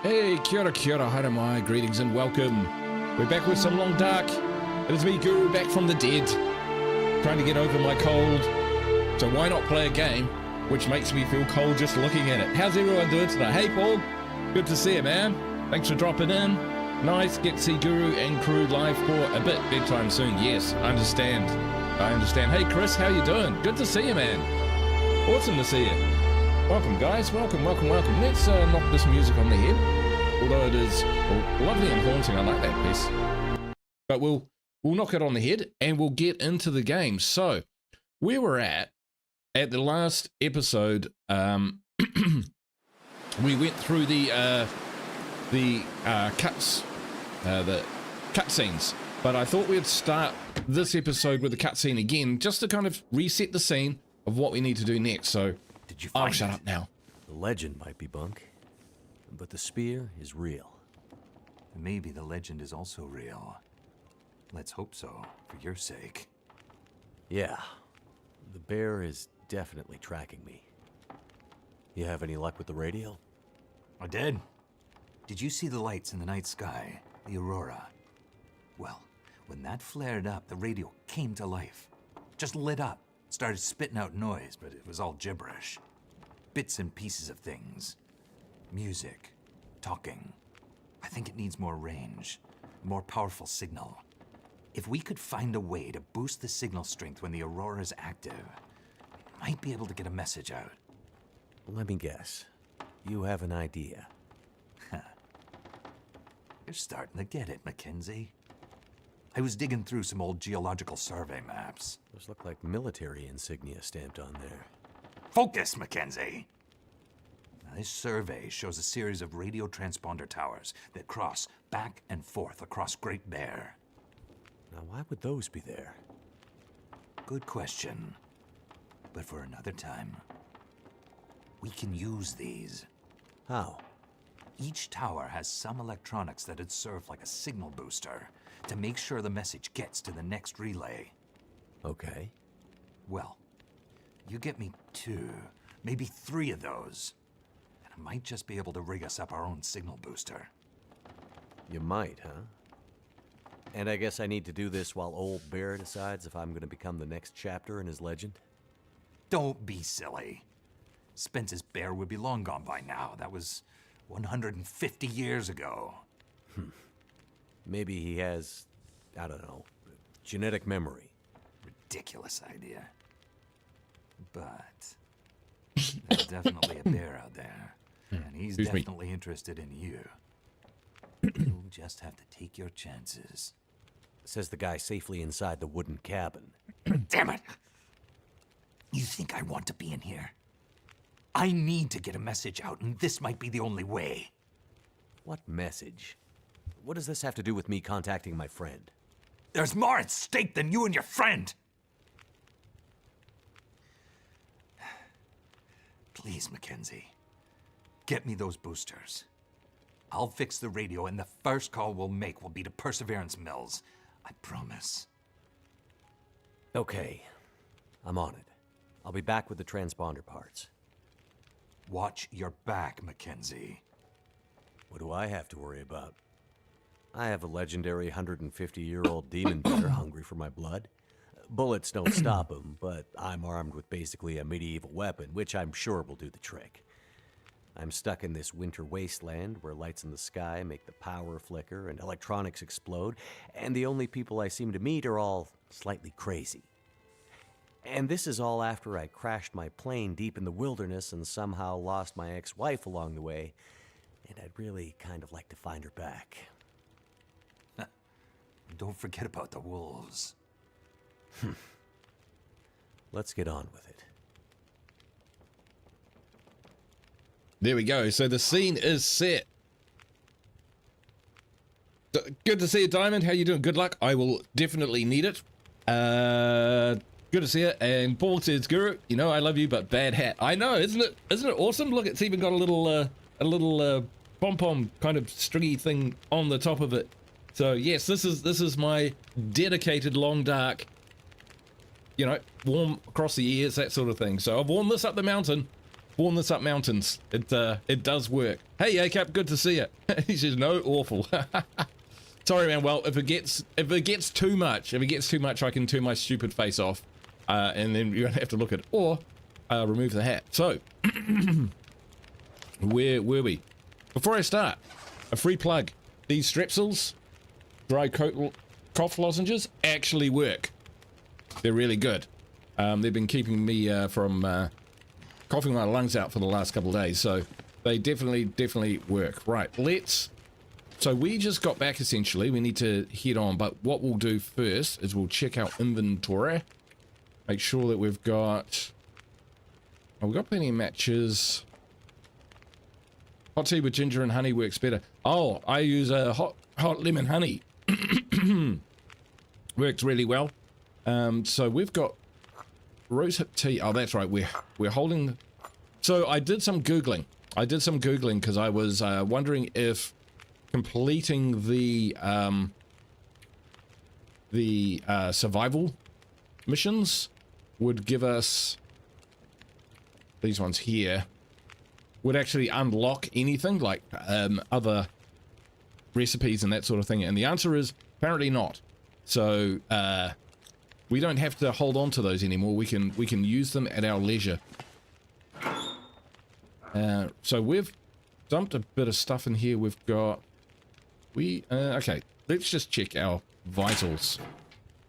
Hey, kia ora, haere mai, greetings and welcome. We're back with some Long Dark. It is me, Guru, back from the dead, trying to get over my cold. So why not play a game which makes me feel cold just looking at it? How's everyone doing today? Hey, Paul, good to see you, man. Thanks for dropping in. Nice, get to see Guru and crew live for a bit bedtime soon. Yes, I understand. Hey, Chris, how you doing? Good to see you, man. Awesome to see you. Welcome, guys. Welcome. Let's knock this music on the head. Although it is lovely and haunting. I like that piece. But we'll knock it on the head and we'll get into the game. So, where we're at the last episode, we went through the cutscenes. But I thought we'd start this episode with a cutscene again, just to kind of reset the scene of what we need to do next. So, did you find I'll shut up now. The legend might be bunk, but the spear is real. Maybe the legend is also real. Let's hope so, for your sake. Yeah, the bear is definitely tracking me. You have any luck with the radio? I did. Did you see the lights in the night sky? The aurora? Well, when that flared up, the radio came to life. Just lit up. Started spitting out noise, but it was all gibberish. Bits and pieces of things. Music. Talking. I think it needs more range. A more powerful signal. If we could find a way to boost the signal strength when the aurora is active, we might be able to get a message out. Let me guess. You have an idea. You're starting to get it, Mackenzie. I was digging through some old geological survey maps. Those look like military insignia stamped on there. Focus, Mackenzie! Now, this survey shows a series of radio transponder towers that cross back and forth across Great Bear. Now, why would those be there? Good question. But for another time. We can use these. How? Each tower has some electronics that'd serve like a signal booster to make sure the message gets to the next relay. Okay. Well, you get me 2, maybe 3 of those, and I might just be able to rig us up our own signal booster. You might, huh? And I guess I need to do this while old Bear decides if I'm going to become the next chapter in his legend? Don't be silly. Spence's bear would be long gone by now. That was 150 years ago. Maybe he has, I don't know, genetic memory. Ridiculous idea. But there's definitely a bear out there, and he's definitely interested in you. You'll just have to take your chances. Says the guy safely inside the wooden cabin. Damn it! You think I want to be in here? I need to get a message out, and this might be the only way. What message? What does this have to do with me contacting my friend? There's more at stake than you and your friend! Please, Mackenzie. Get me those boosters. I'll fix the radio, and the first call we'll make will be to Perseverance Mills. I promise. Okay. I'm on it. I'll be back with the transponder parts. Watch your back, Mackenzie. What do I have to worry about? I have a legendary 150-year-old demon bear hungry for my blood. Bullets don't stop him, but I'm armed with basically a medieval weapon, which I'm sure will do the trick. I'm stuck in this winter wasteland where lights in the sky make the power flicker and electronics explode, and the only people I seem to meet are all slightly crazy. And this is all after I crashed my plane deep in the wilderness and somehow lost my ex-wife along the way, and I'd really kind of like to find her back. Don't forget about the wolves. Let's get on with it. There we go. So the scene is set. Good to see you, Diamond. How you doing? Good luck. I will definitely need it. Good to see you. And Paul says, Guru, you know I love you, but bad hat. I know, isn't it awesome? Look, it's even got a little pom-pom kind of stringy thing on the top of it. So yes, this is my dedicated Long Dark, you know, warm across the ears, that sort of thing. So I've worn this up the mountain Spawn this up mountains. It does work. Hey, ACAP, good to see you. He says, no, awful. Sorry, man. Well, if it gets too much, I can turn my stupid face off, and then you don't have to look at it, or remove the hat. So, where were we? Before I start, a free plug. These strepsils, dry cough lozenges, actually work. They're really good. They've been keeping me from coughing my lungs out for the last couple of days, so they definitely work. Right, so we just got back essentially. We need to head on, but what we'll do first is we'll check our inventory, make sure that we've got plenty of matches. Hot tea with ginger and honey works better. Oh, I use a hot lemon honey. Works really well. So we've got rosehip tea. Oh, that's right. We're holding. So I did some googling. Because I was wondering if completing the survival missions would give us these ones here. Would actually unlock anything like other recipes and that sort of thing, and the answer is apparently not. So we don't have to hold on to those anymore. We can use them at our leisure. So we've dumped a bit of stuff in here. We've got okay. Let's just check our vitals.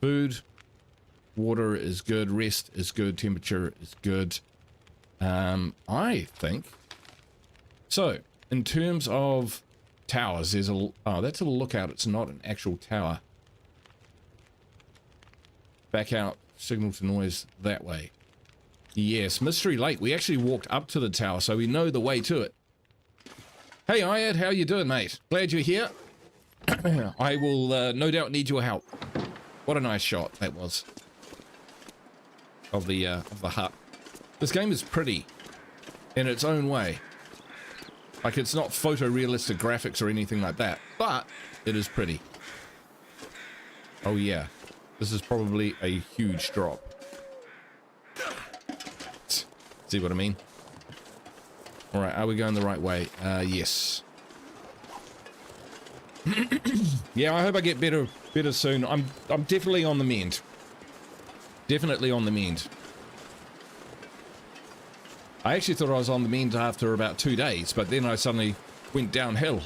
Food, water is good. Rest is good. Temperature is good. I think. So, in terms of towers, there's that's a lookout. It's not an actual tower. Back out, signal to noise that way. Yes, Mystery Lake. We actually walked up to the tower, so we know the way to it. Hey, Ayad, how you doing, mate? Glad you're here. I will no doubt need your help. What a nice shot that was of the hut. This game is pretty in its own way. Like, it's not photorealistic graphics or anything like that, but it is pretty. Oh yeah, this is probably a huge drop. See what I mean? All right, are we going the right way? Yes. Yeah, I hope I get better soon. I'm definitely on the mend. Definitely on the mend. I actually thought I was on the mend after about 2 days, but then I suddenly went downhill.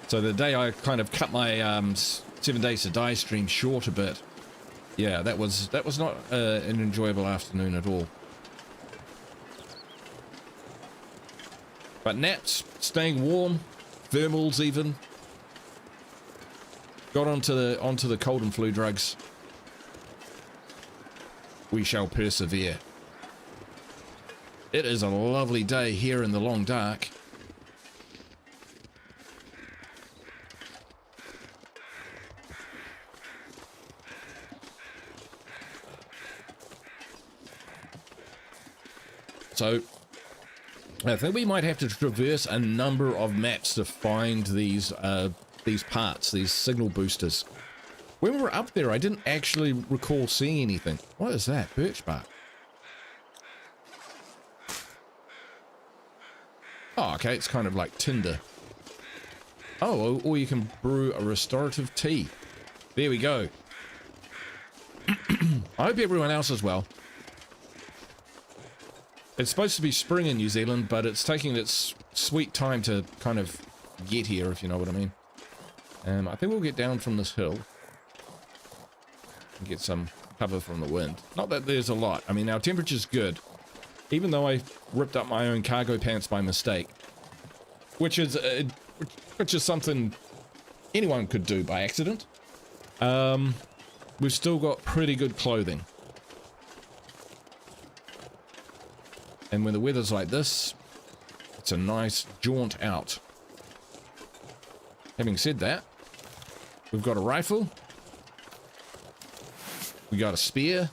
So the day I kind of cut my 7 Days to Die stream short a bit. Yeah, that was not an enjoyable afternoon at all. But naps, staying warm, thermals even. Got onto the cold and flu drugs. We shall persevere. It is a lovely day here in the Long Dark. So, I think we might have to traverse a number of maps to find these parts, these signal boosters. When we were up there, I didn't actually recall seeing anything. What is that? Birch bark. Oh, okay, it's kind of like tinder. Oh, or you can brew a restorative tea. There we go. I hope everyone else is well. It's supposed to be spring in New Zealand, but it's taking its sweet time to kind of get here, if you know what I mean. I think we'll get down from this hill and get some cover from the wind. Not that there's a lot. I mean, our temperature's good. Even though I ripped up my own cargo pants by mistake, which is something anyone could do by accident. We've still got pretty good clothing. And when the weather's like this, it's a nice jaunt out. Having said that, we've got a rifle. We got a spear.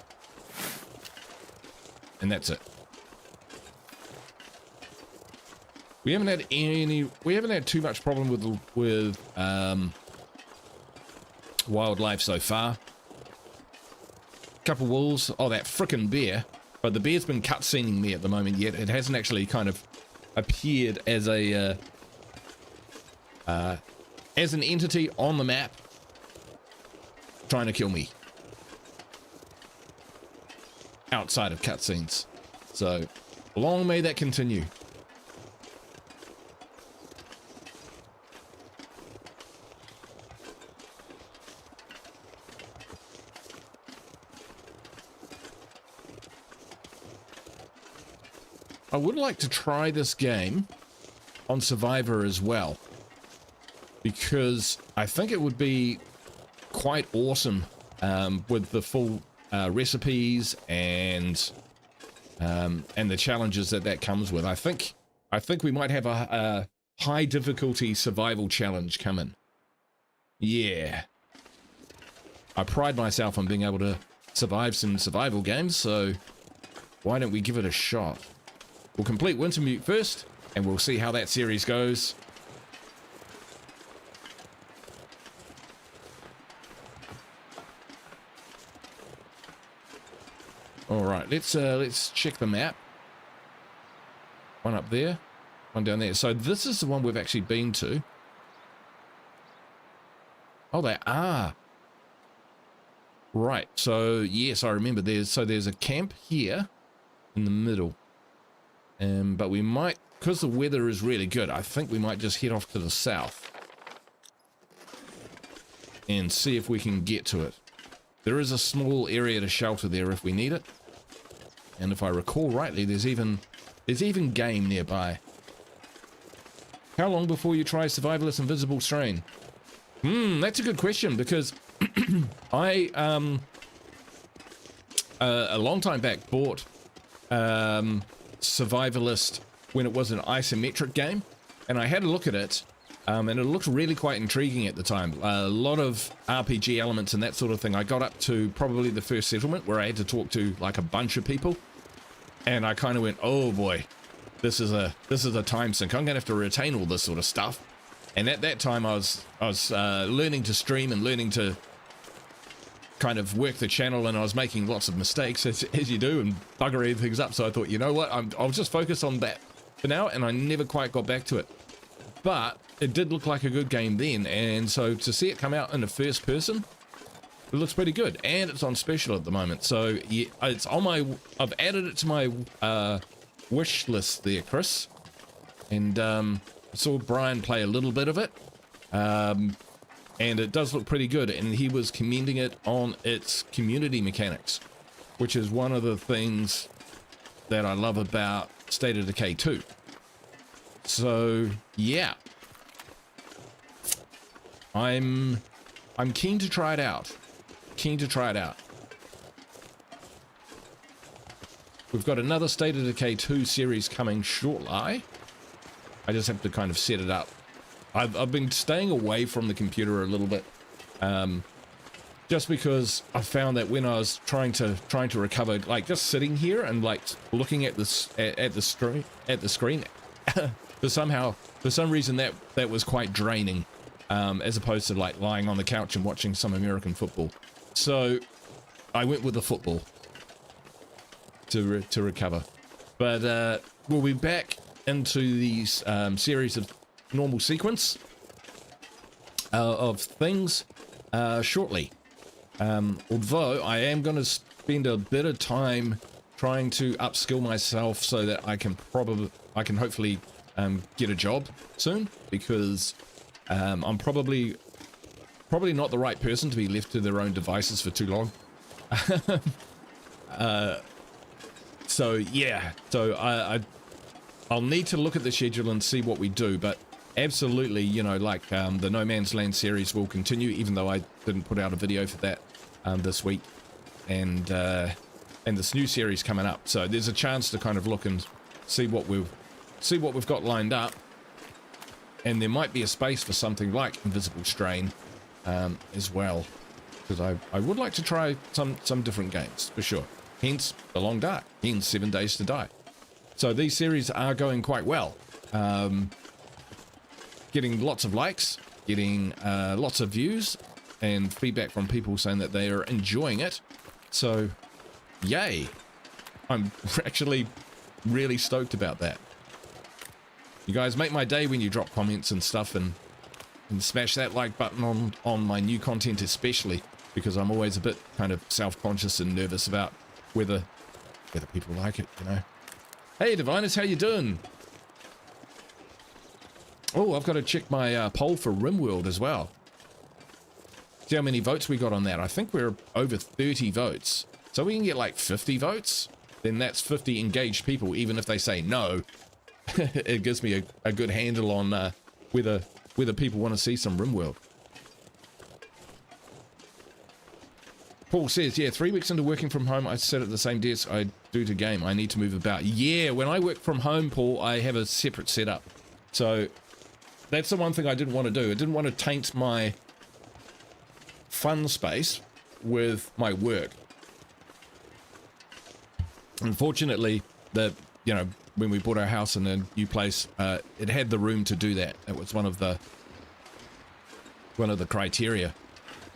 And that's it. We haven't had too much problem with wildlife so far. Couple wolves. Oh, that frickin' bear. but the bear's been cutscening me at the moment yet. It hasn't actually kind of appeared as a as an entity on the map trying to kill me outside of cutscenes. So long may that continue. I would like to try this game on Survivor as well, because I think it would be quite awesome with the full recipes and the challenges that comes with. I think we might have a high difficulty survival challenge coming. Yeah, I pride myself on being able to survive some survival games, so why don't we give it a shot? We'll complete Wintermute first, and we'll see how that series goes. All right, let's check the map. One up there, one down there. So this is the one we've actually been to. Oh, they are. Right. So yes, I remember. There's a camp here in the middle. But we might, because the weather is really good, I think we might just head off to the south and see if we can get to it. There is a small area to shelter there if we need it. And if I recall rightly, there's even game nearby. How long before you try Survivalist Invisible Strain? That's a good question, because I a long time back bought Survivalist when it was an isometric game, and I had a look at it, and it looked really quite intriguing at the time. A lot of RPG elements and that sort of thing. I got up to probably the first settlement where I had to talk to like a bunch of people, and I kind of went, oh boy, this is a time sink. I'm gonna have to retain all this sort of stuff. And at that time I was learning to stream and learning to kind of work the channel, and I was making lots of mistakes as you do and buggering things up. So I thought, you know what, I'll just focus on that for now, and I never quite got back to it. But it did look like a good game then, and so to see it come out in the first person, it looks pretty good, and it's on special at the moment. So yeah, it's on my, I've added it to my wish list there, Chris, and I saw Brian play a little bit of it. And it does look pretty good, and he was commending it on its community mechanics, which is one of the things that I love about State of Decay 2. So yeah, I'm keen to try it out. We've got another State of Decay 2 series coming shortly. I just have to kind of set it up. I've been staying away from the computer a little bit, just because I found that when I was trying to recover, like just sitting here and like looking at this at the screen, for some reason that was quite draining, as opposed to like lying on the couch and watching some American football. So I went with the football to recover. But we'll be back into these series of normal sequence of things shortly, although I am going to spend a bit of time trying to upskill myself so that I can hopefully get a job soon, because I'm probably not the right person to be left to their own devices for too long. So yeah, so I'll need to look at the schedule and see what we do, but absolutely, you know, like the No Man's Land series will continue, even though I didn't put out a video for that this week, and this new series coming up. So there's a chance to kind of look and see what we've got lined up, and there might be a space for something like Invisible Strain as well, because I would like to try some different games for sure. Hence the Long Dark, hence 7 Days to Die. So these series are going quite well. Getting lots of likes, getting lots of views, and feedback from people saying that they are enjoying it. So, yay. I'm actually really stoked about that. You guys make my day when you drop comments and stuff, and smash that like button on my new content, especially because I'm always a bit kind of self-conscious and nervous about whether people like it, you know. Hey Divinus, how you doing? Oh, I've got to check my poll for RimWorld as well. See how many votes we got on that. I think we're over 30 votes. So we can get like 50 votes. Then that's 50 engaged people, even if they say no. It gives me a good handle on whether people want to see some RimWorld. Paul says, yeah, 3 weeks into working from home, I sit at the same desk I do to game. I need to move about. Yeah, when I work from home, Paul, I have a separate setup. So that's the one thing I didn't want to do. I didn't want to taint my fun space with my work. Unfortunately, when we bought our house in a new place, it had the room to do that. It was one of the criteria.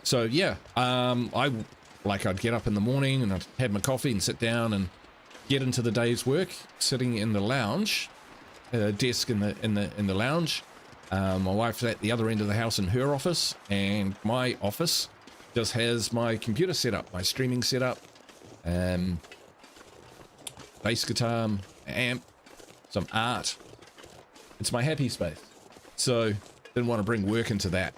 So yeah, I'd get up in the morning and I'd have my coffee and sit down and get into the day's work, sitting in the lounge, desk in the lounge. My wife's at the other end of the house in her office, and my office just has my computer set up, my streaming setup, bass guitar, amp, some art. It's my happy space. So didn't want to bring work into that.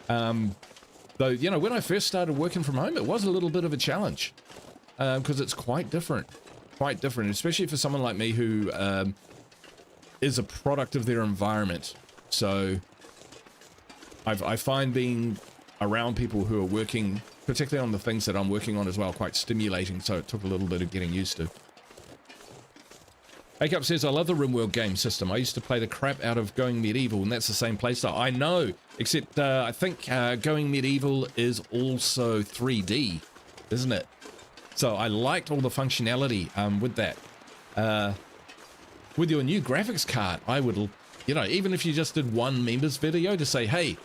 Though, you know, when I first started working from home, it was a little bit of a challenge, because it's quite different, especially for someone like me who is a product of their environment. So I find being around people who are working, particularly on the things that I'm working on as well, quite stimulating. So it took a little bit of getting used to. Wake Up says, I love the RimWorld game system. I used to play the crap out of Going Medieval, and that's the same playstyle. I know, except I think Going Medieval is also 3D, isn't it? So I liked all the functionality with that. With your new graphics card, I would, you know, even if you just did one members video to say, hey,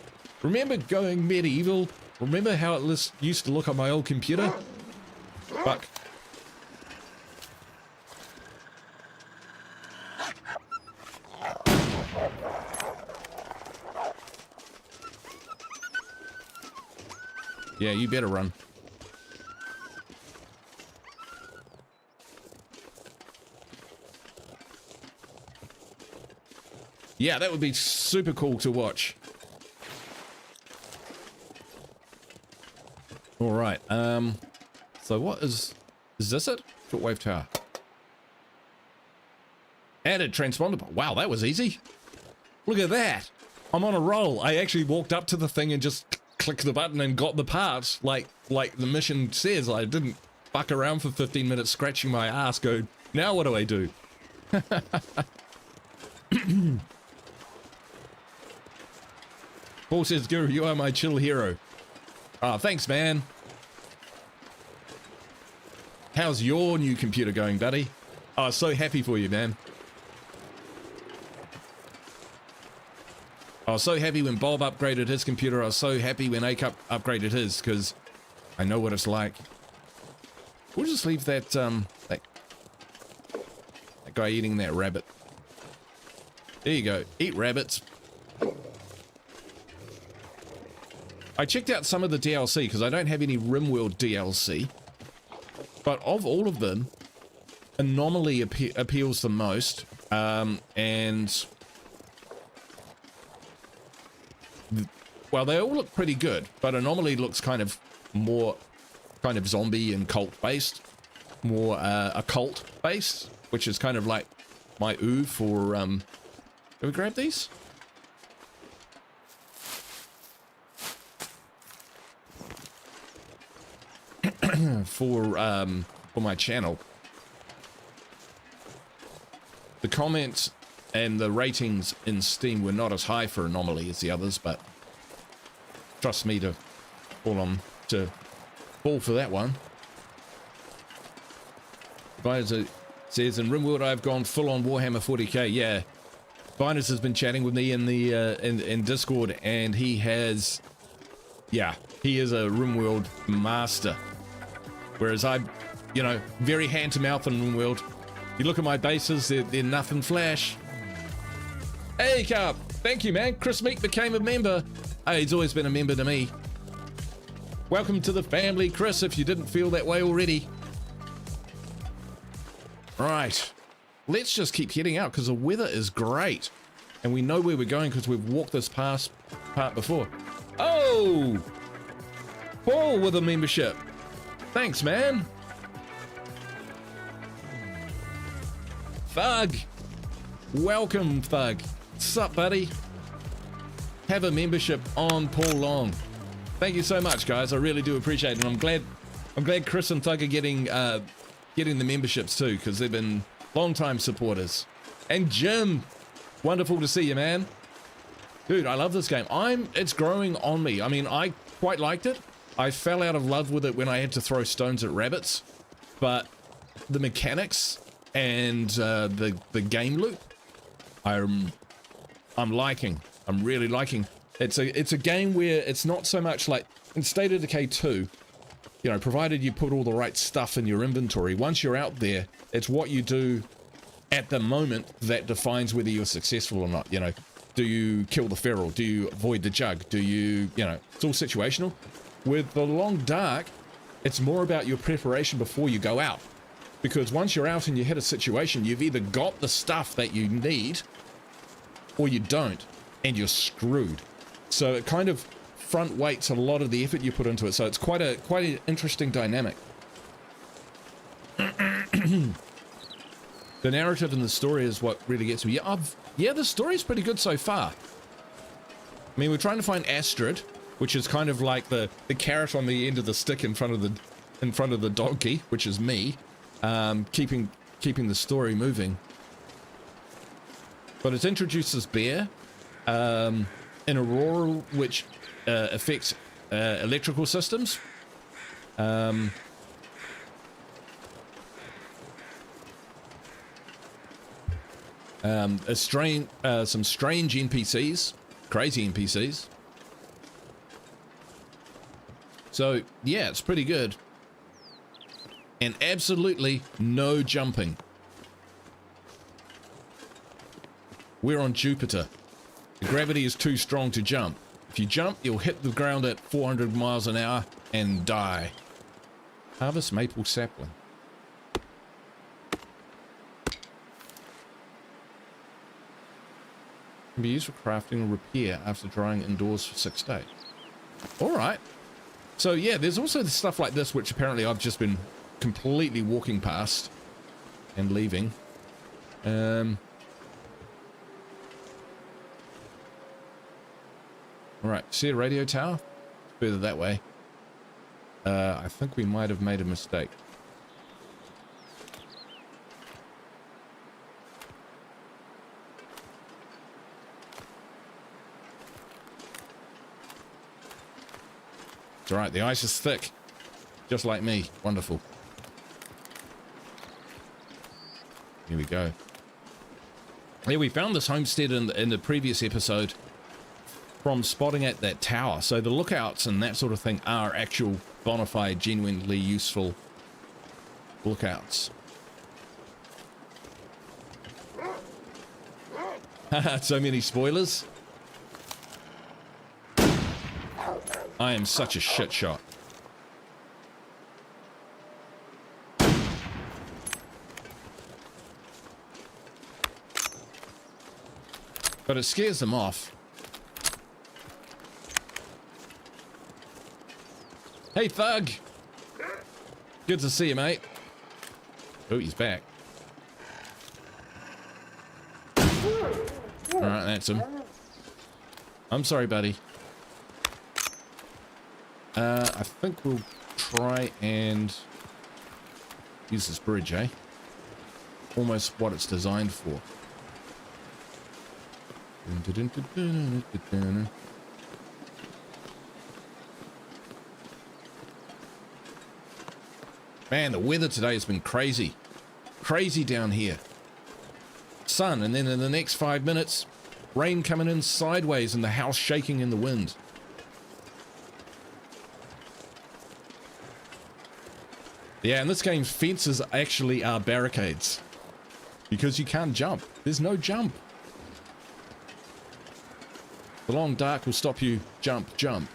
remember Going Medieval? Remember how it used to look on my old computer? Fuck. Yeah, you better run. Yeah, that would be super cool to watch. All right. So what is this it? Shortwave tower. Added transponder. Wow, that was easy. Look at that. I'm on a roll. I actually walked up to the thing and just clicked the button and got the parts like the mission says. I didn't fuck around for 15 minutes scratching my ass, go, now what do I do? Paul says, Guru, you are my chill hero. Ah, thanks, man. How's your new computer going, buddy? Oh, so happy for you, man. I was so happy when Bob upgraded his computer. I was so happy when Acup upgraded his, because I know what it's like. We'll just leave that, that guy eating that rabbit. There you go. Eat rabbits. I checked out some of the DLC, because I don't have any RimWorld DLC. But of all of them, Anomaly appeals the most. And... well, they all look pretty good, but Anomaly looks kind of more kind of zombie and cult based, more occult based, which is kind of like my ooh for can we grab these? for my channel. The comments and the ratings in Steam were not as high for Anomaly as the others, but trust me to fall for that one. Vinus says, in RimWorld I've gone full on Warhammer 40k. Yeah, Vinus has been chatting with me in the in Discord, and he has, yeah, he is a RimWorld master. Whereas you know, very hand-to-mouth in the world. You look at my bases, they're nothing flash. Hey, Carp, thank you, man. Chris Meek became a member. Hey, he's always been a member to me. Welcome to the family, Chris, if you didn't feel that way already. Right, let's just keep heading out because the weather is great. And we know where we're going because we've walked this past part before. Oh! Paul with a membership. Thanks, man. Thug. Welcome, Thug. Sup, buddy? Have a membership on Paul Long. Thank you so much, guys. I really do appreciate it. And I'm glad Chris and Thug are getting the memberships too, because they've been long-time supporters. And Jim, wonderful to see you, man. Dude, I love this game. It's growing on me. I mean, I quite liked it. I fell out of love with it when I had to throw stones at rabbits, but the mechanics and the game loop, I'm liking. I'm really liking. It's a game where it's not so much like in State of Decay 2, you know, provided you put all the right stuff in your inventory. Once you're out there, it's what you do at the moment that defines whether you're successful or not. You know, do you kill the feral? Do you avoid the jug? Do you know, it's all situational. With the Long Dark, it's more about your preparation before you go out. Because once you're out and you hit a situation, you've either got the stuff that you need or you don't, and you're screwed. So it kind of front weights a lot of the effort you put into it. So it's quite an interesting dynamic. The narrative and the story is what really gets me. Yeah, the story's pretty good so far. I mean, we're trying to find Astrid, which is kind of like the carrot on the end of the stick in front of the donkey, which is me, keeping the story moving. But it introduces Bear, in Aurora, which affects electrical systems. Some strange NPCs, crazy NPCs. So yeah, it's pretty good. And absolutely no jumping. We're on Jupiter. The gravity is too strong to jump. If you jump, you'll hit the ground at 400 miles an hour and die. Harvest maple sapling. Can be used for crafting or repair after drying indoors for 6 days. Alright. So yeah, there's also the stuff like this, which apparently I've just been completely walking past and leaving. Alright, see a radio tower? Further that way. I think we might have made a mistake. It's alright, the ice is thick. Just like me. Wonderful. Here we go. Yeah, we found this homestead in the previous episode from spotting at that tower. So the lookouts and that sort of thing are actual bona fide, genuinely useful lookouts. So many spoilers. I am such a shit shot. But it scares them off. Hey, Thug! Good to see you, mate. Oh, he's back. Alright, that's him. I'm sorry, buddy. I think we'll try and use this bridge, eh? Almost what it's designed for. Man, the weather today has been crazy. Crazy down here. Sun, and then in the next 5 minutes, rain coming in sideways and the house shaking in the wind. Yeah, in this game, fences actually are barricades. Because you can't jump. There's no jump. The Long Dark will stop you. Jump, jump.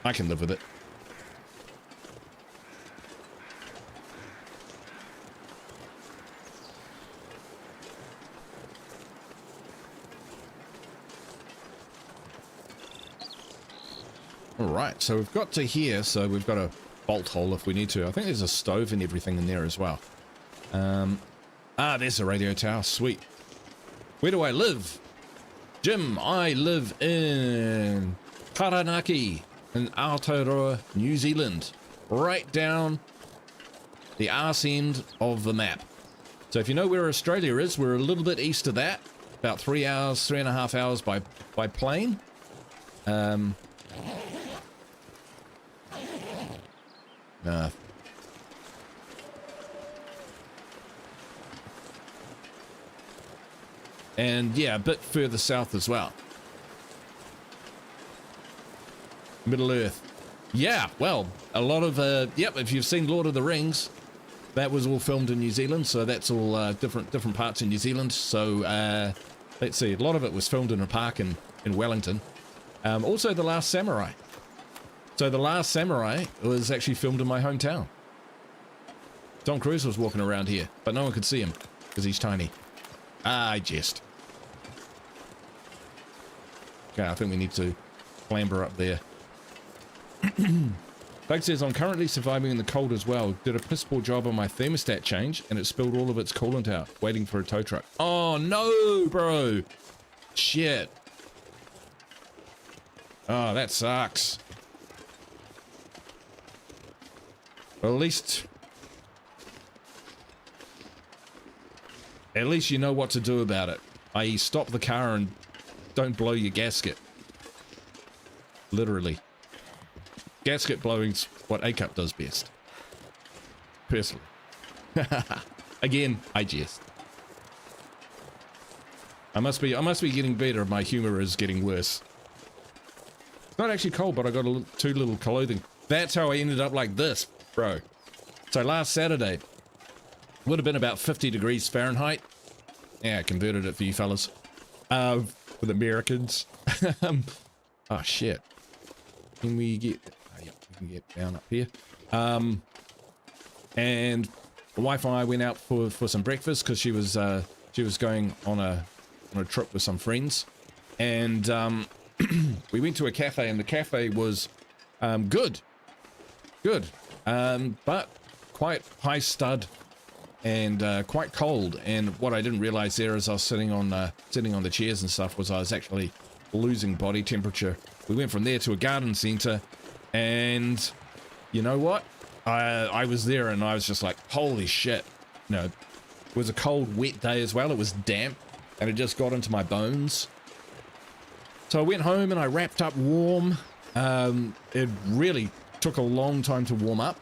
I can live with it. Alright, so we've got to here, so we've got a bolt hole if we need to. I think there's a stove and everything in there as well. There's a radio tower. Sweet. Where do I live? Jim, I live in Taranaki in Aotearoa, New Zealand. Right down the arse end of the map. So if you know where Australia is, we're a little bit east of that. About 3 hours, 3.5 hours by plane. And yeah, a bit further south as well. Middle Earth. Yeah, well, a lot of, yep, if you've seen Lord of the Rings, that was all filmed in New Zealand, so that's all different parts in New Zealand. So, let's see, a lot of it was filmed in a park in Wellington. Also, The Last Samurai. So, The Last Samurai was actually filmed in my hometown. Tom Cruise was walking around here, but no one could see him, because he's tiny. I jest. Okay, I think we need to clamber up there. Doug says, I'm currently surviving in the cold as well. Did a piss poor job on my thermostat change, and it spilled all of its coolant out, waiting for a tow truck. Oh, no, bro. Shit. Oh, that sucks. Well, at least you know what to do about it. I.e. stop the car and don't blow your gasket. Literally. Gasket blowing's what A-Cup does best. Personally. Again, I jest. I must be getting better. My humor is getting worse. It's not actually cold, but I got too little clothing. That's how I ended up like this, bro. So last Saturday, would have been about 50 degrees Fahrenheit. Yeah, I converted it for you fellas. For the Americans. Oh, shit. Can we get... Oh, yeah, we can get down up here. And the wife and I went out for some breakfast because she was going on a trip with some friends. And we went to a cafe, and the cafe was good. Good. But quite high stud and quite cold. And what I didn't realize there as I was sitting on the chairs and stuff was I was actually losing body temperature. We went from there to a garden center, and you know what? I was there and I was just like, holy shit. You know, it was a cold, wet day as well. It was damp and it just got into my bones. So I went home and I wrapped up warm. It really took a long time to warm up.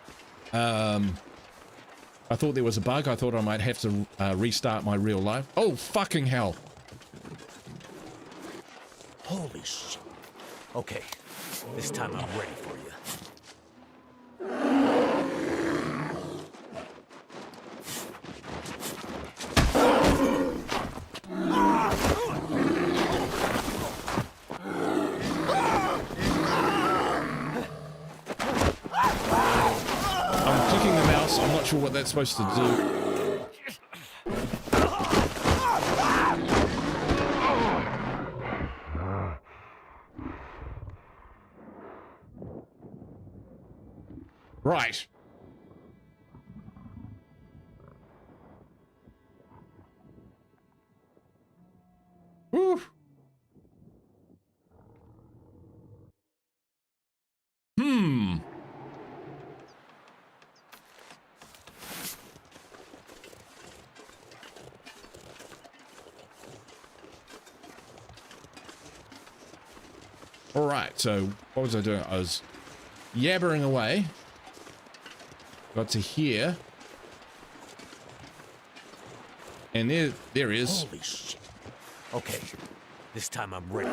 I thought there was a bug. I thought I might have to restart my real life. Oh, fucking hell. Holy shit. Okay, this time I'm ready for you. I'm clicking the mouse. I'm not sure what that's supposed to do. Right. Woo. All right, so what was I doing? I was yabbering away. Got to here. And there is. Holy shit. Okay, This time I'm ready.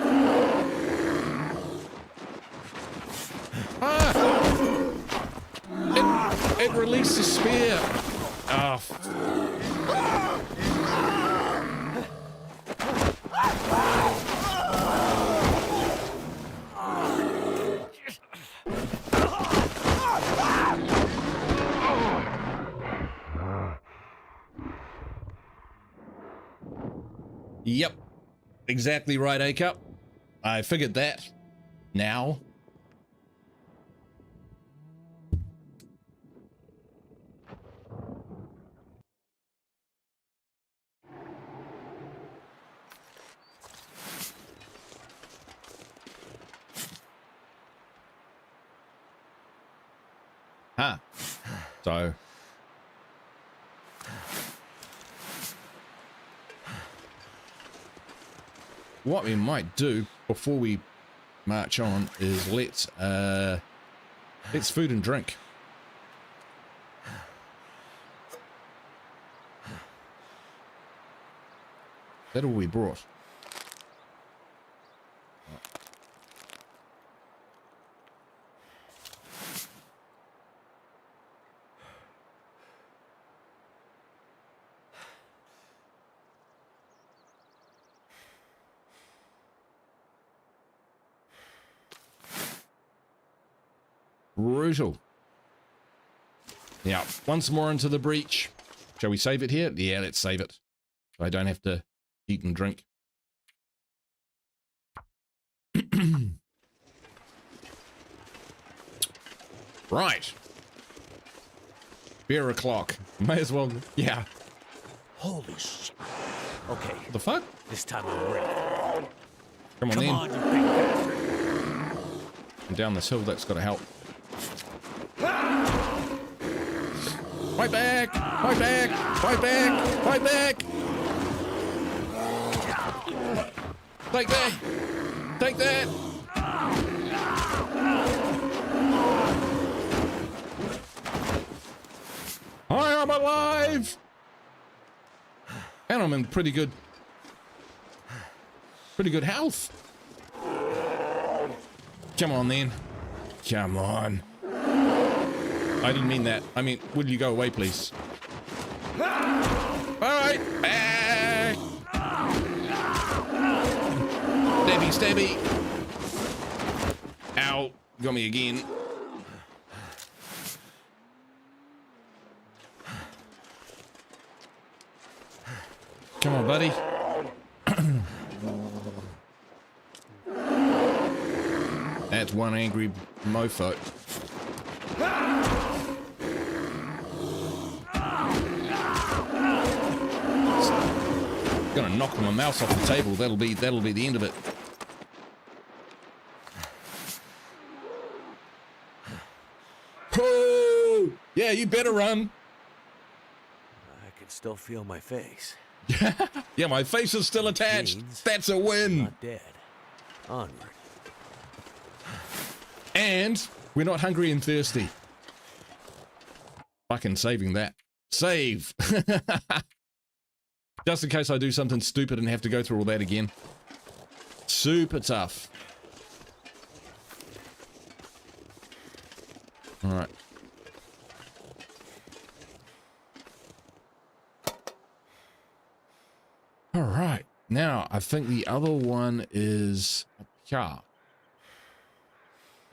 Ah! It released the spear. Oh. Yep. Exactly right, A-Cup. I figured that. Now. Huh. So. What we might do before we march on is let's food and drink. That all we brought. Brutal. Yeah, once more into the breach. Shall we save it here? Yeah, let's save it. So I don't have to eat and drink. Right. Beer o'clock. May as well. Yeah. Holy shit. Okay. What the fuck? This time I'm ready. Come on, Come then. on, you big bastard. And down this hill, that's got to help. Fight back! Fight back! Fight back! Fight back! Take that! Take that! I am alive! And I'm in pretty good health. Come on, then. Come on. I didn't mean that. I mean, will you go away, please? All right. Back. Stabby, stabby. Ow. Got me again. Come on, buddy. That's one angry mofo. Gonna knock my mouse off the table. That'll be the end of it. Oh, yeah, you better run. I can still feel my face. Yeah, my face is still attached. Means That's a win. not dead. Onward. And we're not hungry and thirsty. Fucking saving that. Save. Just in case I do something stupid and have to go through all that again. Super tough. All right. All right. Now, I think the other one is up here. I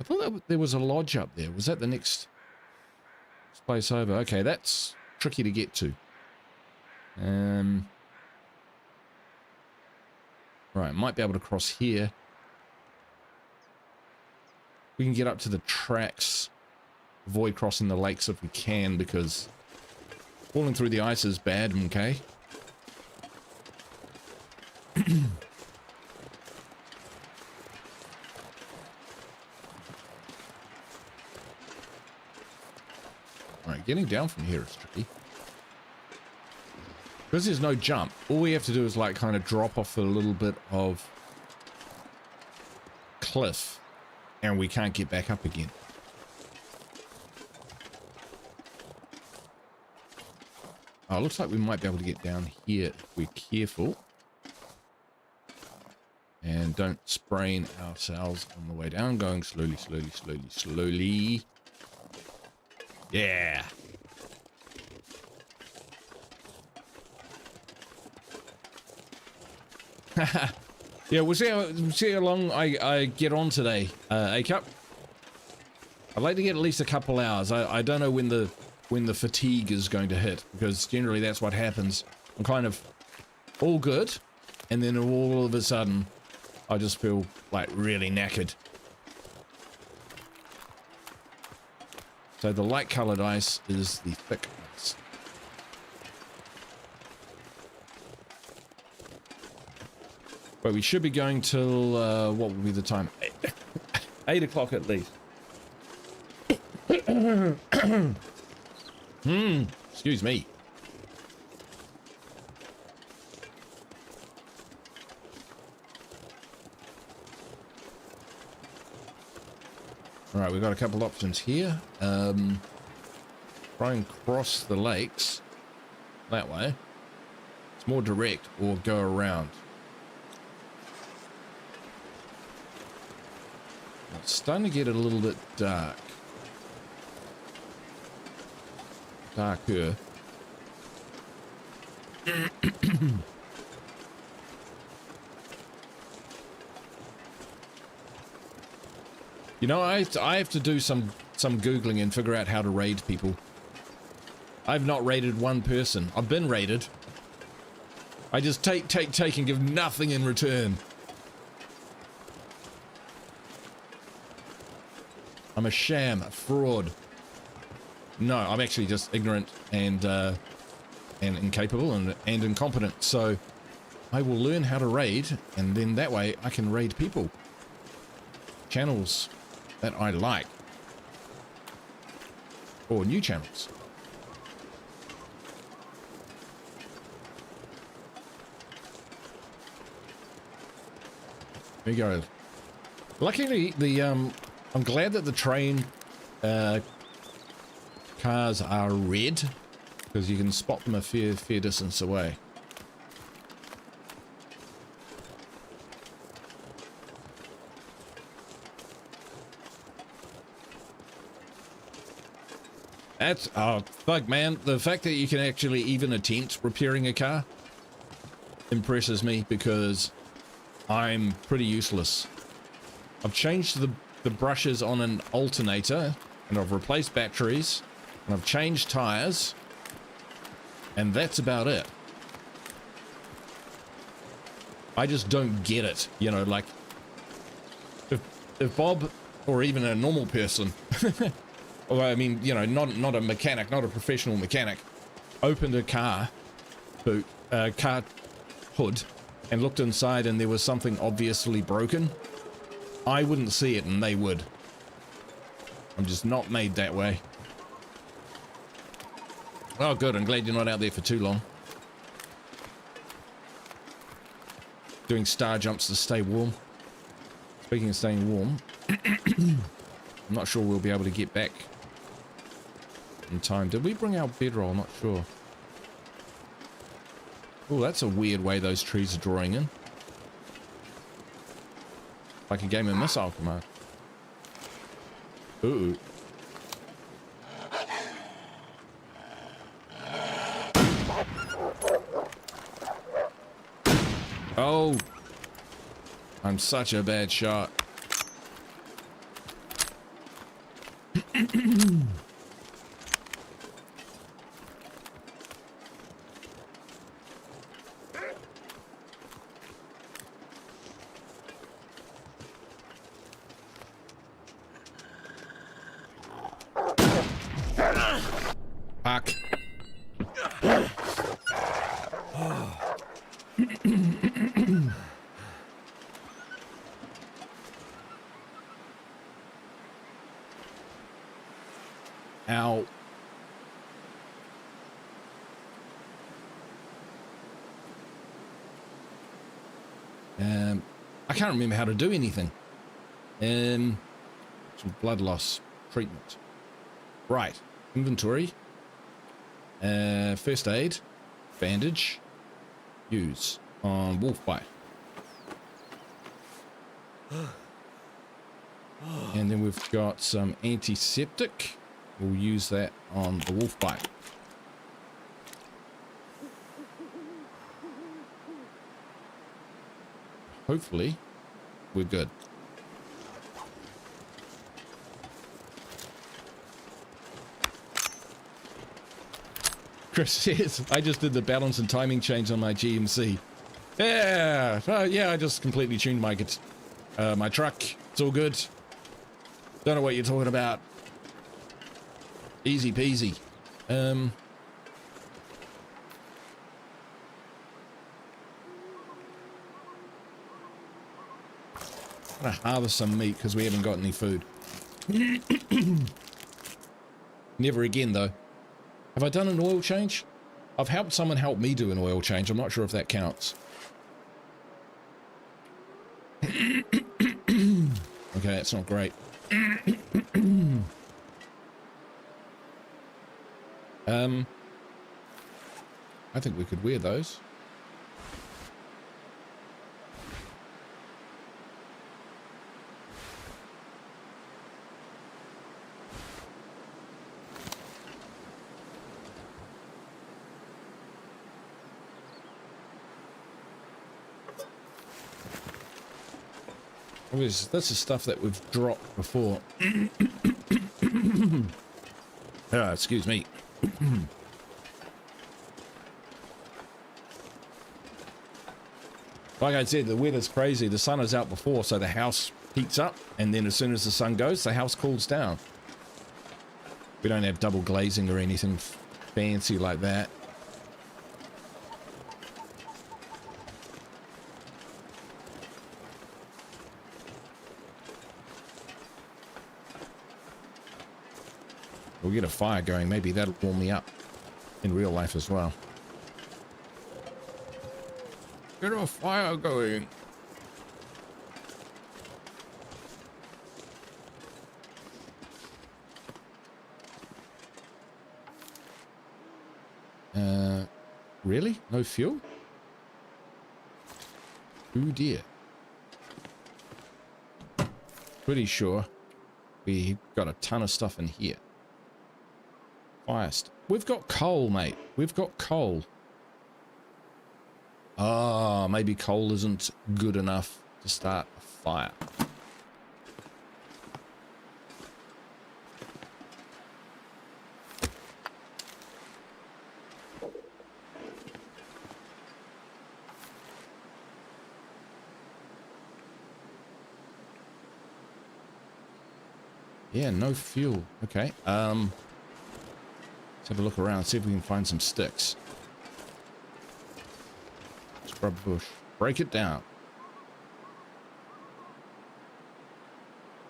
thought that there was a lodge up there. Was that the next place over? Okay, that's tricky to get to. Right, might be able to cross here. We can get up to the tracks. Avoid crossing the lakes if we can, because falling through the ice is bad, okay? Alright, getting down from here is tricky. Because there's no jump, all we have to do is like kind of drop off a little bit of cliff and we can't get back up again. Oh, it looks like we might be able to get down here if we're careful. And don't sprain ourselves on the way down. Going slowly, slowly, slowly, slowly. Yeah. Yeah, we'll see how long I get on today, A-Cup. I'd like to get at least a couple hours. I don't know when the fatigue is going to hit, because generally that's what happens. I'm kind of all good, and then all of a sudden I just feel like really knackered. So the light colored ice is the thick ice. But we should be going till, what will be the time? 8 o'clock at least. Excuse me. All right, we've got a couple options here. Try and cross the lakes that way. It's more direct, or go around. It's starting to get a little bit dark. Darker. You know, I have to do some Googling and figure out how to raid people. I've not raided one person. I've been raided. I just take and give nothing in return. I'm a sham, a fraud. No, I'm actually just ignorant and incapable and incompetent. So I will learn how to raid, and then that way I can raid people. Channels that I like. Or new channels. There you go. Luckily, I'm glad that the train cars are red, because you can spot them a fair distance away. That's, oh fuck man, the fact that you can actually even attempt repairing a car impresses me, because I'm pretty useless. I've changed the brushes on an alternator, and I've replaced batteries, and I've changed tires, and that's about it. I just don't get it, you know, like if Bob, or even a normal person, or I mean, you know, not a mechanic, not a professional mechanic, opened a car boot, car hood, and looked inside and there was something obviously broken, I wouldn't see it and they would. I'm just not made that way. Oh good, I'm glad you're not out there for too long. Doing star jumps to stay warm. Speaking of staying warm, I'm not sure we'll be able to get back in time. Did we bring our bedroll? Not sure. Oh, that's a weird way those trees are drawing in. Like a game of Missile Command. Ooh. Oh. I'm such a bad shot. Fuck. Ow. I can't remember how to do anything. Some blood loss treatment. Right. Inventory. First aid. Bandage. Use on wolf bite. And then we've got some antiseptic. We'll use that on the wolf bite. Hopefully, we're good. Chris says, I just did the balance and timing change on my GMC. Yeah, yeah, I just completely tuned my my truck. It's all good. Don't know what you're talking about. Easy peasy. I'm gonna harvest some meat because we haven't got any food. Never again, though. Have I done an oil change? I've helped someone help me do an oil change. I'm not sure if that counts. Okay, that's not great. I think we could wear those. That's the stuff that we've dropped before. Excuse me. Like I said, the weather's crazy. The sun is out before, so the house heats up, and then as soon as the sun goes, the house cools down. We don't have double glazing or anything fancy like that. We'll get a fire going. Maybe that'll warm me up in real life as well. Get a fire going. Really? No fuel? Oh dear. Pretty sure we got a ton of stuff in here. We've got coal, mate. We've got coal. Ah, maybe coal isn't good enough to start a fire. Yeah, no fuel. Okay. Let's have a look around, see if we can find some sticks. Scrub bush. Break it down.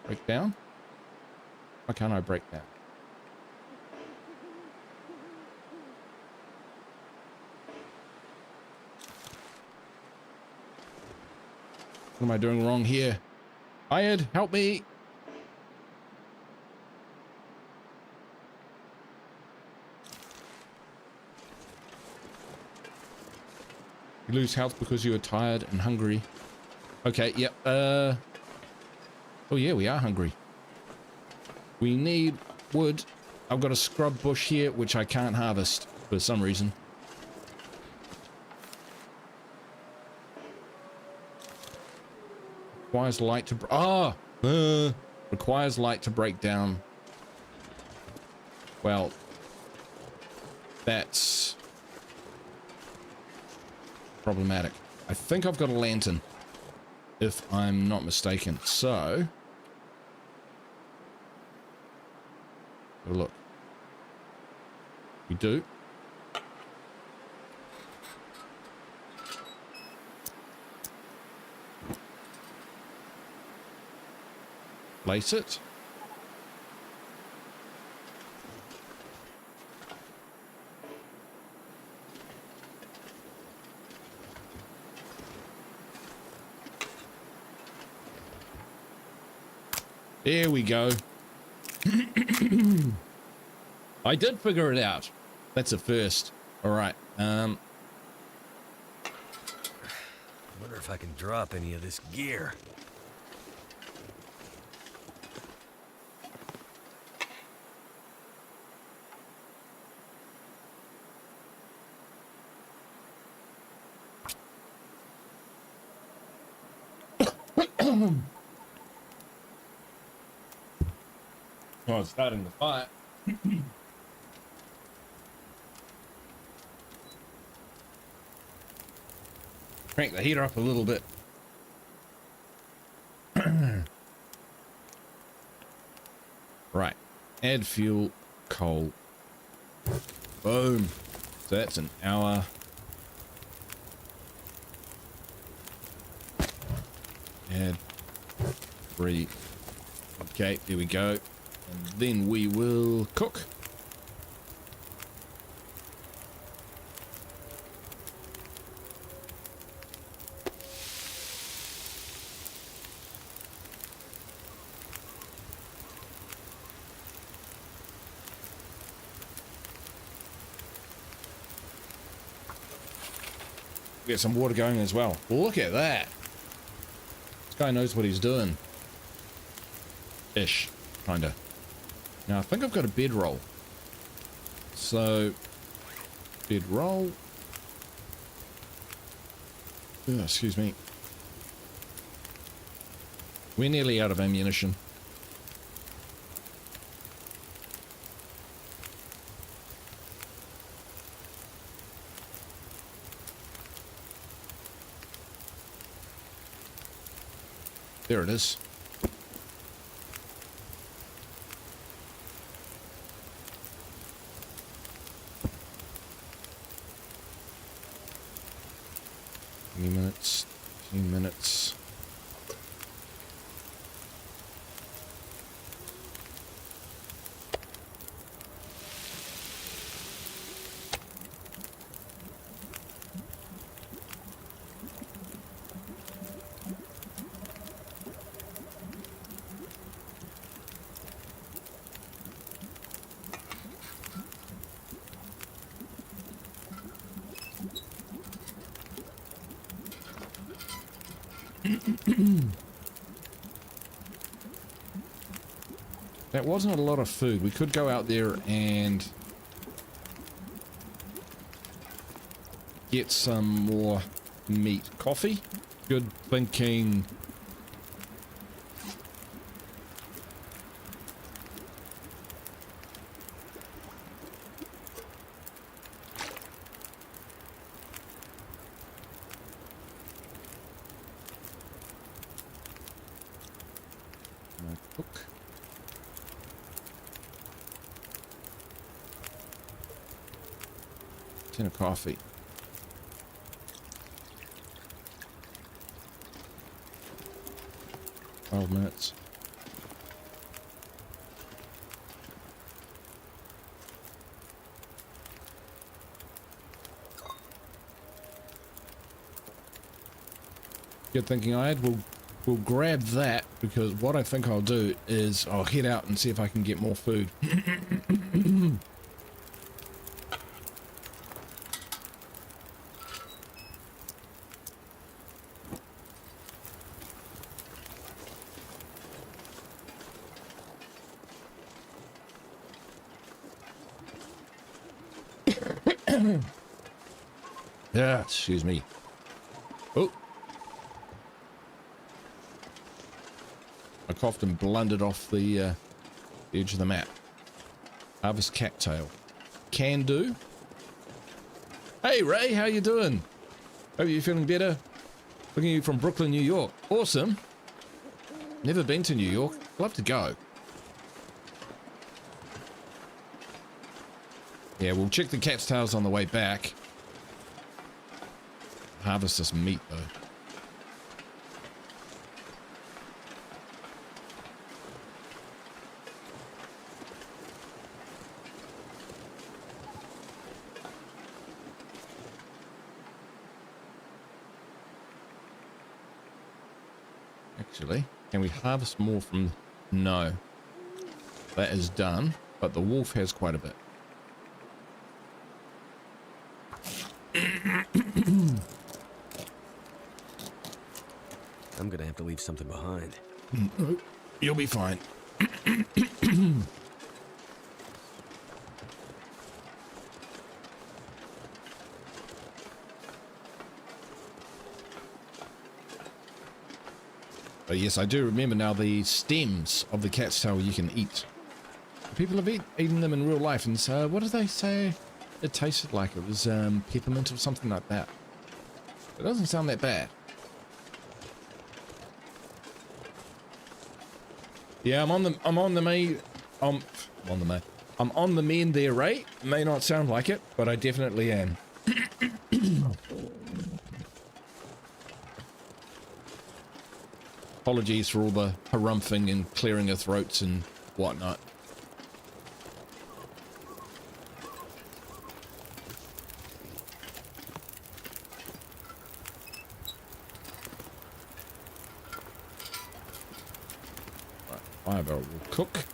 Break down? Why can't I break down? What am I doing wrong here? Hired, help me! You lose health because you are tired and hungry. Okay, yep. Oh yeah, we are hungry. We need wood. I've got a scrub bush here, which I can't harvest for some reason. Requires light to... requires light to break down. Well, that's problematic. I think I've got a lantern, if I'm not mistaken. So, have a look. We do. Place it. There we go. I did figure it out. That's a first. All right. Wonder if I can drop any of this gear. Oh, it's starting the fire. Crank the heater up a little bit. Right. Add fuel, coal. Boom. So that's an hour. Add 3. Okay, there we go. And then we will cook. Get some water going as well. Look at that. This guy knows what he's doing. Ish. Kinda. Now I think I've got a bedroll. So bedroll. Oh, excuse me. We're nearly out of ammunition. There it is. Few minutes. Few minutes. That wasn't a lot of food. We could go out there and get some more meat. Coffee? Good thinking. Cook. Tin of coffee. $12. Good thinking, I'd. We'll grab that, because what I think I'll do is I'll head out and see if I can get more food. Yeah, excuse me. Oh. I coughed and blundered off the edge of the map. Harvest cattail. Can do. Hey Ray, how you doing? Hope you're feeling better. Looking at you from Brooklyn, New York. Awesome. Never been to New York. Love to go. Yeah, we'll check the cattails on the way back. Harvest this meat though. Actually, can we harvest more from... No. That is done, but the wolf has quite a bit. I'm gonna have to leave something behind. You'll be fine. But yes, I do remember now the stems of the cat's tail you can eat. People have eaten them in real life, and so what did they say it tasted like? It was peppermint or something like that. It doesn't sound that bad. Yeah, I'm on the mend there, Ray. May not sound like it, but I definitely am. Apologies for all the harumphing and clearing of throats and whatnot. Fire barrel will cook.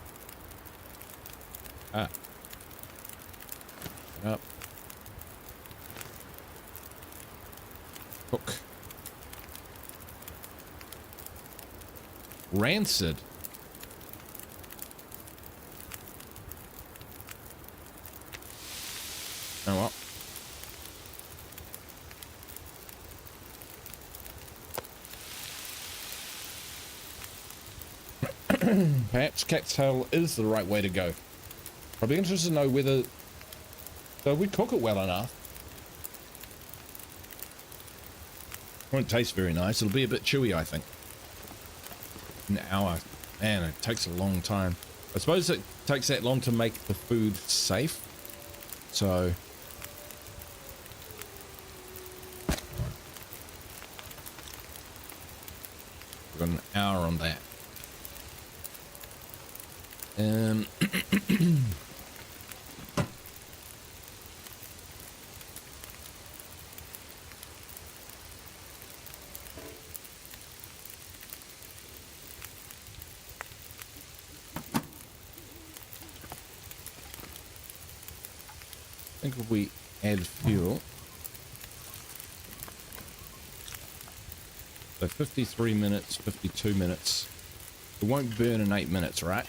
Ah. Up. Cook. Rancid. Oh well. Perhaps cat's tail is the right way to go. I'd be interested to know whether we cook it well enough. It won't taste very nice. It'll be a bit chewy, I think. An hour. Man, it takes a long time. I suppose it takes that long to make the food safe. So... we've got an hour on that. I think if we add fuel, so 53 minutes, 52 minutes, it won't burn in 8 minutes, right?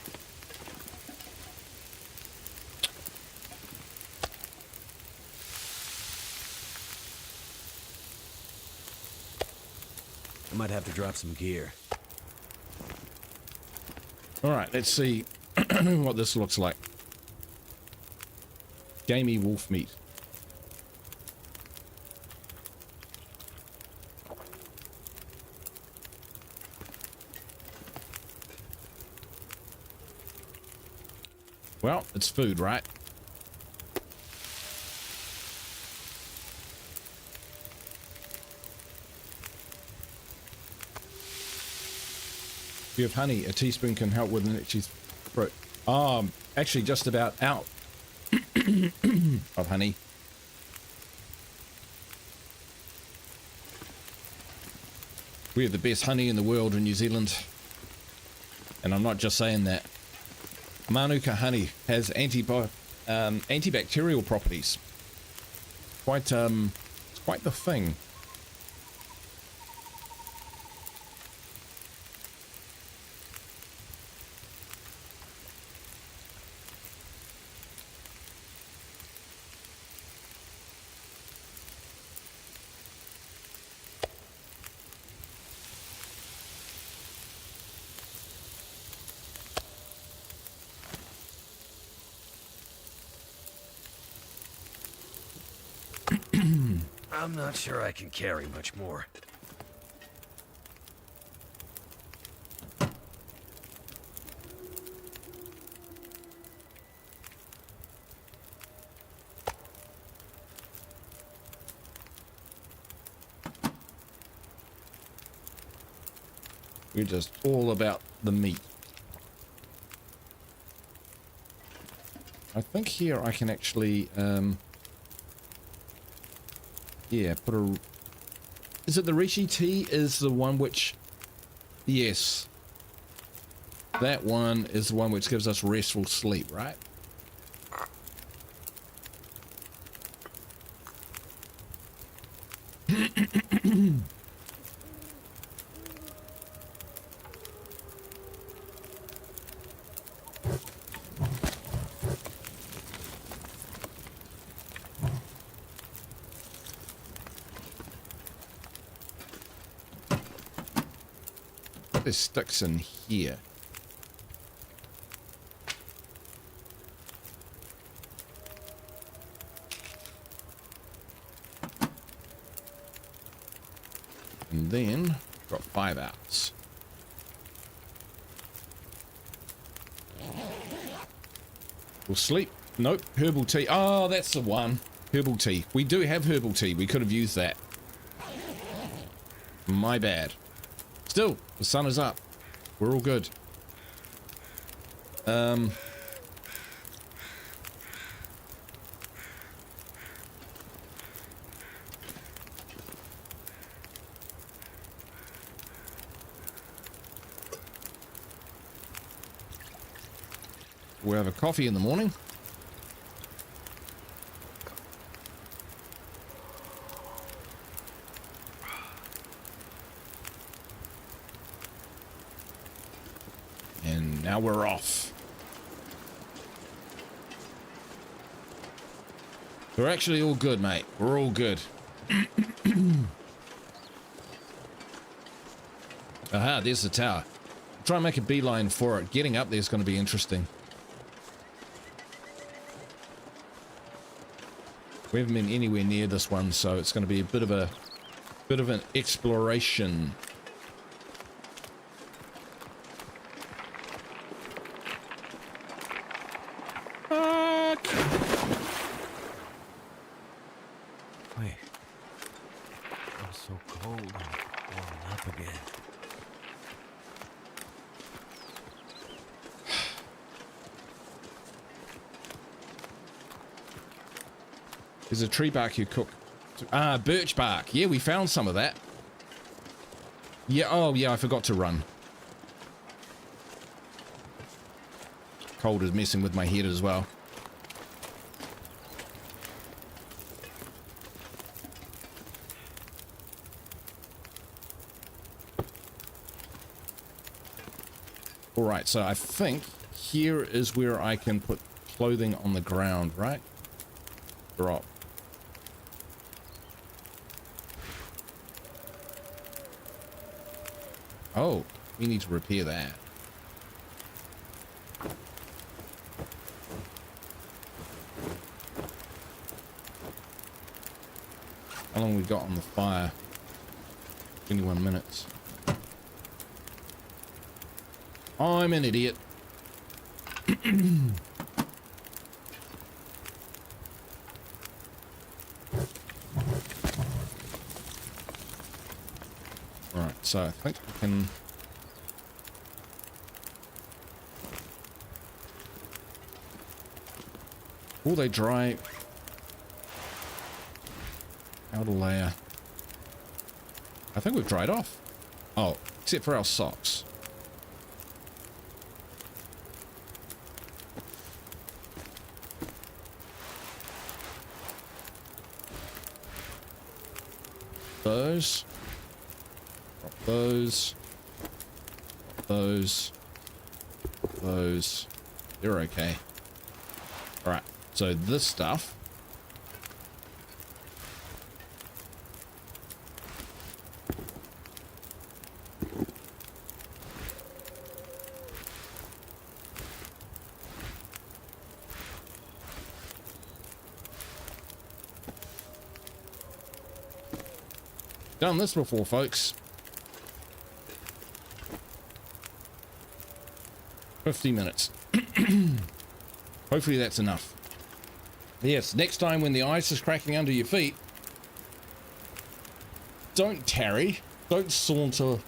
I might have to drop some gear. All right, let's see what this looks like. Gamey wolf meat. Well, it's food, right? If you have honey, a teaspoon can help with an itchy throat. Actually just about out of honey. We have the best honey in the world in New Zealand. And I'm not just saying that. Manuka honey has antibacterial properties. It's quite the thing. I'm not sure I can carry much more. We're just all about the meat. I think here I can actually, yeah, put a... Is it the Reishi tea is the one which... Yes. That one is the one which gives us restful sleep, right? there's sticks in here. And then got 5 outs. We'll sleep. Nope. Herbal tea. Oh, that's the one. Herbal tea. We do have herbal tea. We could have used that. My bad. Still, the sun is up. We're all good. We'll have a coffee in the morning. And now we're off. We're actually all good, mate. We're all good. Aha, there's the tower. Try and make a beeline for it. Getting up there is going to be interesting. We haven't been anywhere near this one, so it's going to be a bit of an exploration. Fuck. Wait. I'm so cold. I'm warming up again. There's a tree bark you cook. Ah, birch bark. Yeah, we found some of that. Yeah, oh yeah, I forgot to run. Cold is messing with my head as well. Alright, so I think here is where I can put clothing on the ground, right? Drop. Oh, we need to repair that. How long we got on the fire? 21 minutes. I'm an idiot. Right, so I think we can... Will they dry? Outer layer. I think we've dried off. Oh, except for our socks. Those. Drop those. Those. Those. They're okay. Alright, so this stuff. Done this before, folks. 50 minutes. Hopefully that's enough. Yes, next time when the ice is cracking under your feet, don't tarry. Don't saunter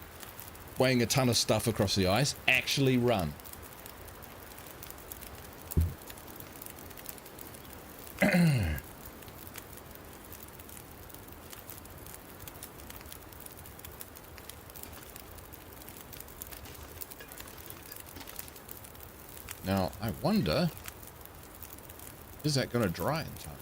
weighing a ton of stuff across the ice. Actually run. Now, I wonder, is that going to dry in time?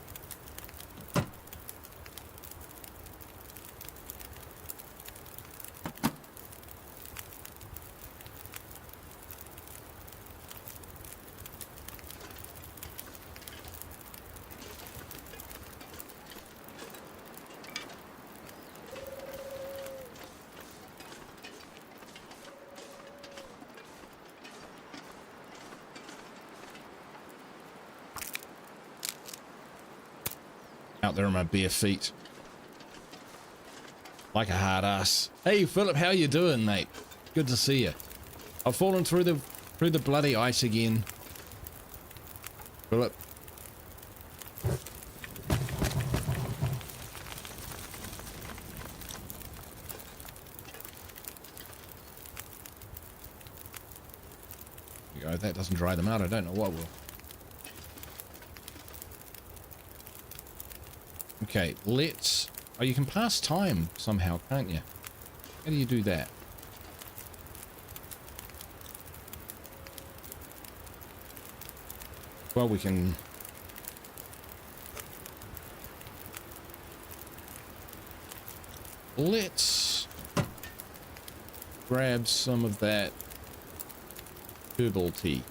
Out there on my bare feet. Like a hard ass. Hey Philip, how you doing, mate? Good to see you. I've fallen through the bloody ice again. Philip. There you go. If that doesn't dry them out, I don't know what will. Okay, let's... Oh, you can pass time somehow, can't you? How do you do that? Well, we can... Let's grab some of that herbal tea.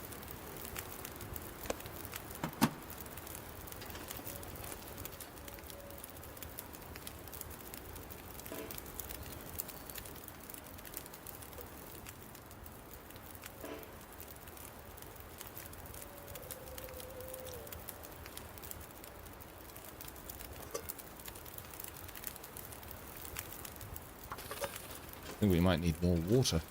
I think we might need more water.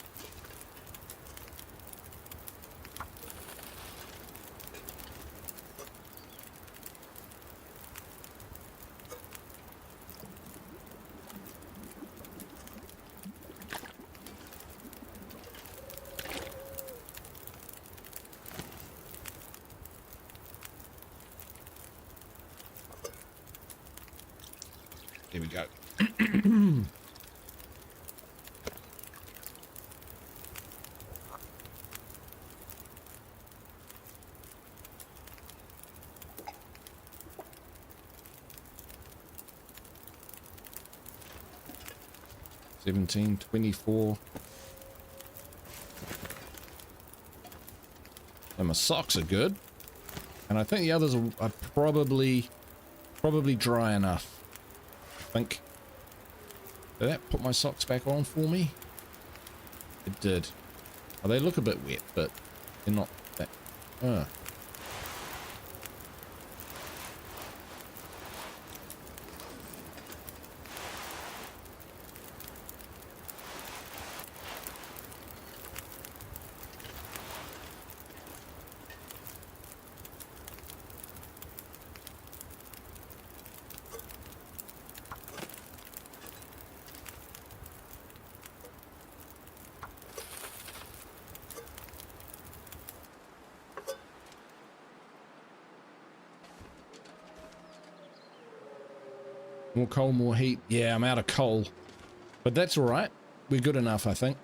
There we go. $17, $24. And my socks are good. And I think the others are probably dry enough. I think. Did that put my socks back on for me? It did. Oh, they look a bit wet, but they're not that... More coal, more heat. Yeah, I'm out of coal. But that's all right. We're good enough, I think.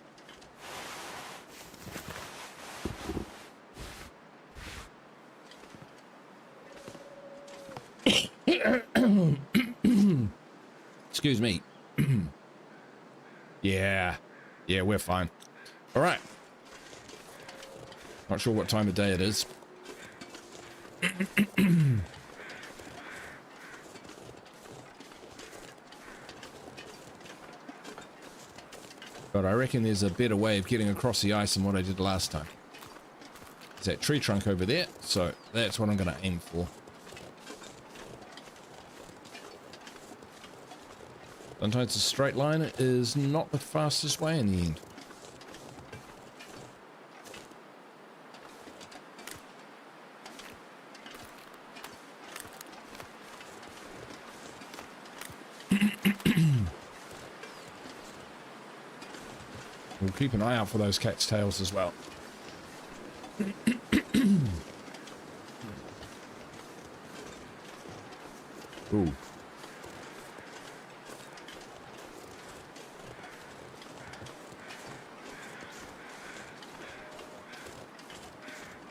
Excuse me. Yeah, we're fine. All right. Not sure what time of day it is. But I reckon there's a better way of getting across the ice than what I did last time. There's that tree trunk over there, so that's what I'm going to aim for. Sometimes a straight line is not the fastest way in the end. We'll keep an eye out for those cat's tails as well. Ooh.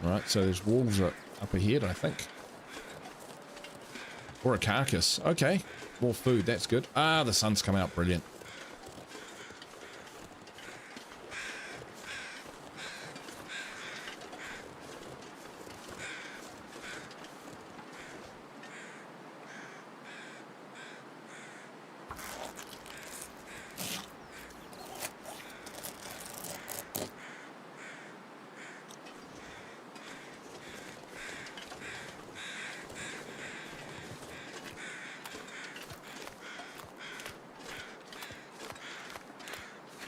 Alright, so there's wolves up ahead, I think. Or a carcass. Okay. More food, that's good. Ah, the sun's come out. Brilliant.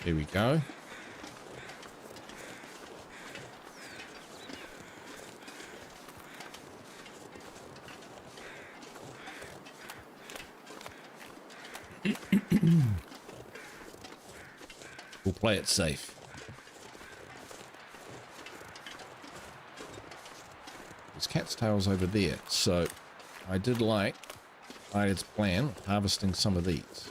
Here we go. We'll play it safe. There's cat's tails over there, so I did like Iad's plan of harvesting some of these.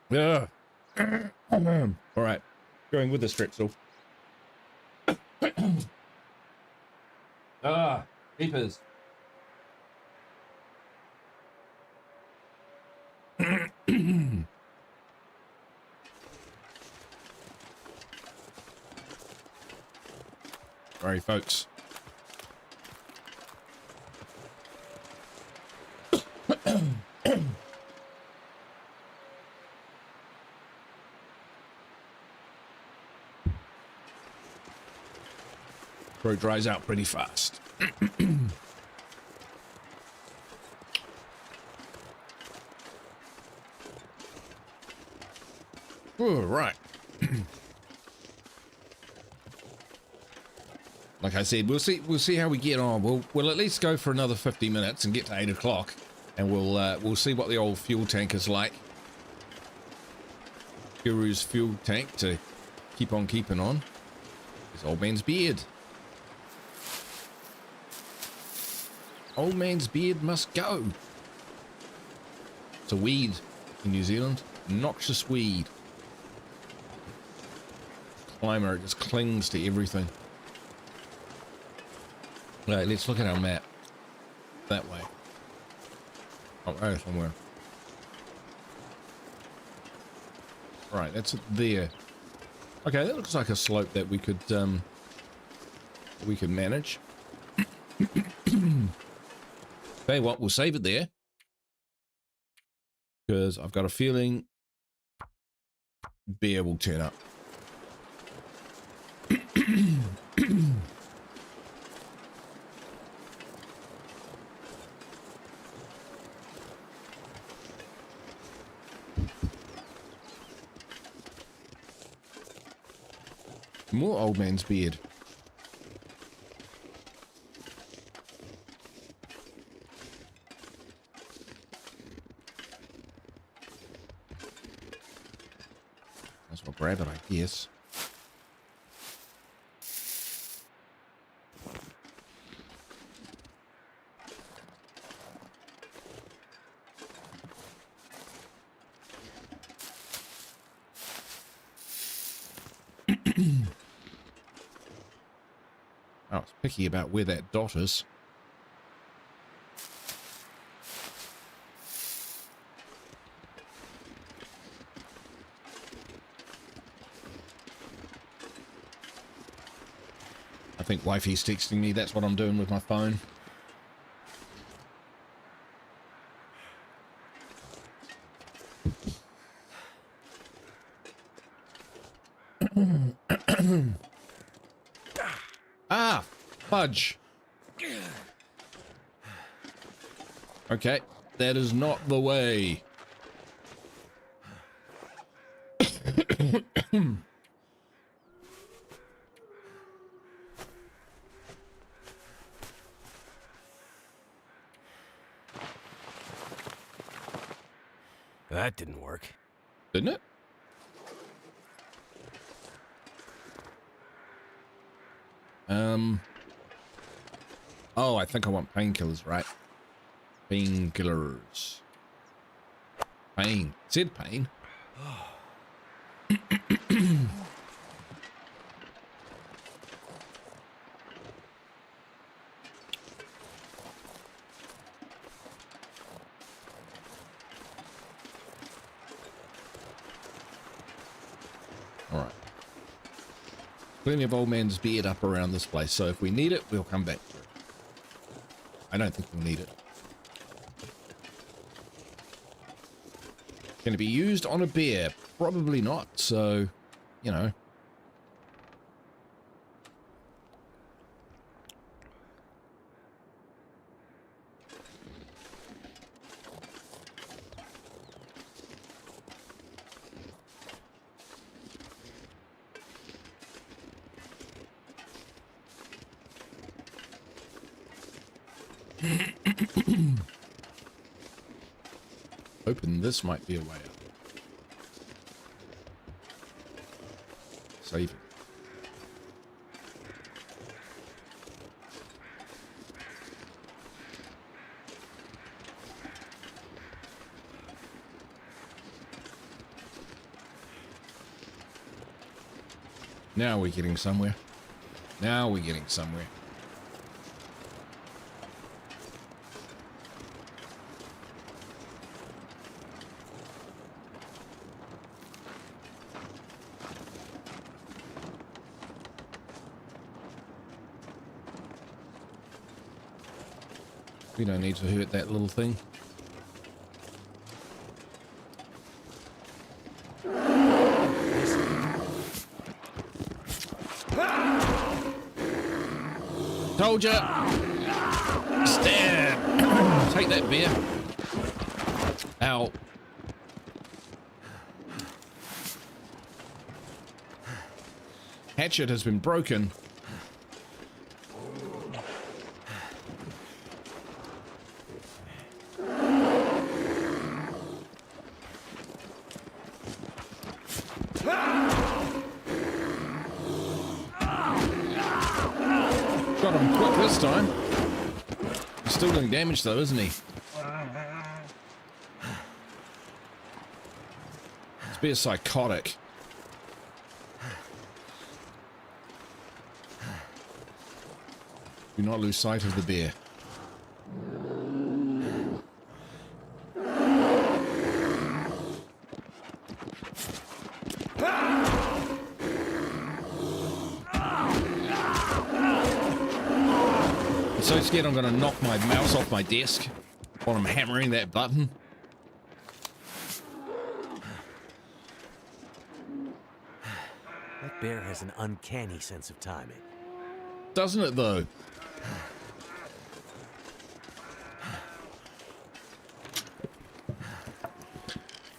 Yeah. All right, going with the strepsil. Peepers. Sorry, folks. Throat dries out pretty fast. All right. Like I said, we'll see how we get on. We'll at least go for another 50 minutes and get to 8 o'clock, and we'll see what the old fuel tank is like. Guru's fuel tank to keep on keeping on. His old man's beard. Old man's beard must go. It's a weed in New Zealand. Noxious weed. Climber, it just clings to everything. Right, let's look at our map. That way. Oh, right, somewhere. Right, that's it there. Okay, that looks like a slope that we could manage. Okay, what, we'll save it there. Because I've got a feeling bear will turn up. More old man's beard. Might as well grab it, I guess. I was picky about where that dot is. I think wifey's texting me. That's what I'm doing with my phone. Ah, fudge. Okay, that is not the way. That didn't work. Didn't it? Oh, I think I want painkillers, right? Painkillers. Pain. It said pain. All right. Plenty of old man's beard up around this place, so if we need it, we'll come back to it. I don't think we'll need it. Going to be used on a bear? Probably not, so, you know. Hoping this might be a way up. Save it. Now we're getting somewhere. Now we're getting somewhere. We don't need to hurt that little thing. Told ya! Stab! Take that beer. Ow. Hatchet has been broken. Got him quick this time. He's still doing damage though, isn't he? Let's be a psychotic. Do not lose sight of the bear. So scared I'm going to knock my mouse off my desk while I'm hammering that button. That bear has an uncanny sense of timing. Doesn't it though?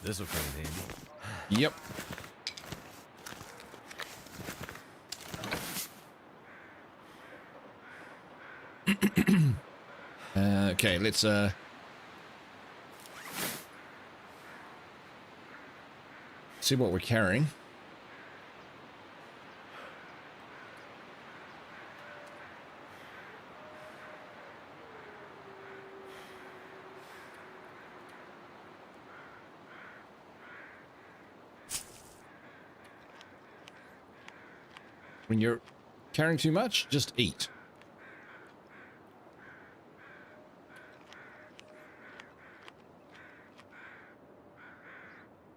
This will come in handy. Yep. Okay, let's see what we're carrying. When you're carrying too much, just eat.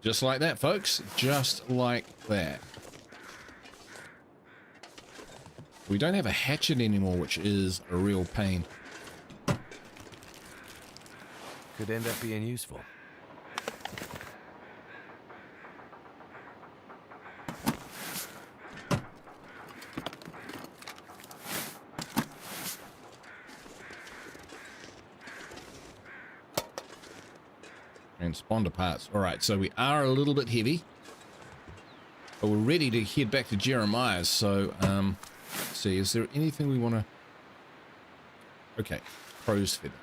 Just like that, folks. Just like that. We don't have a hatchet anymore, which is a real pain. Could end up being useful. Transponder parts. All right, so we are a little bit heavy, but we're ready to head back to Jeremiah's. So, let's see, is there anything we want to... Okay, crow's feather.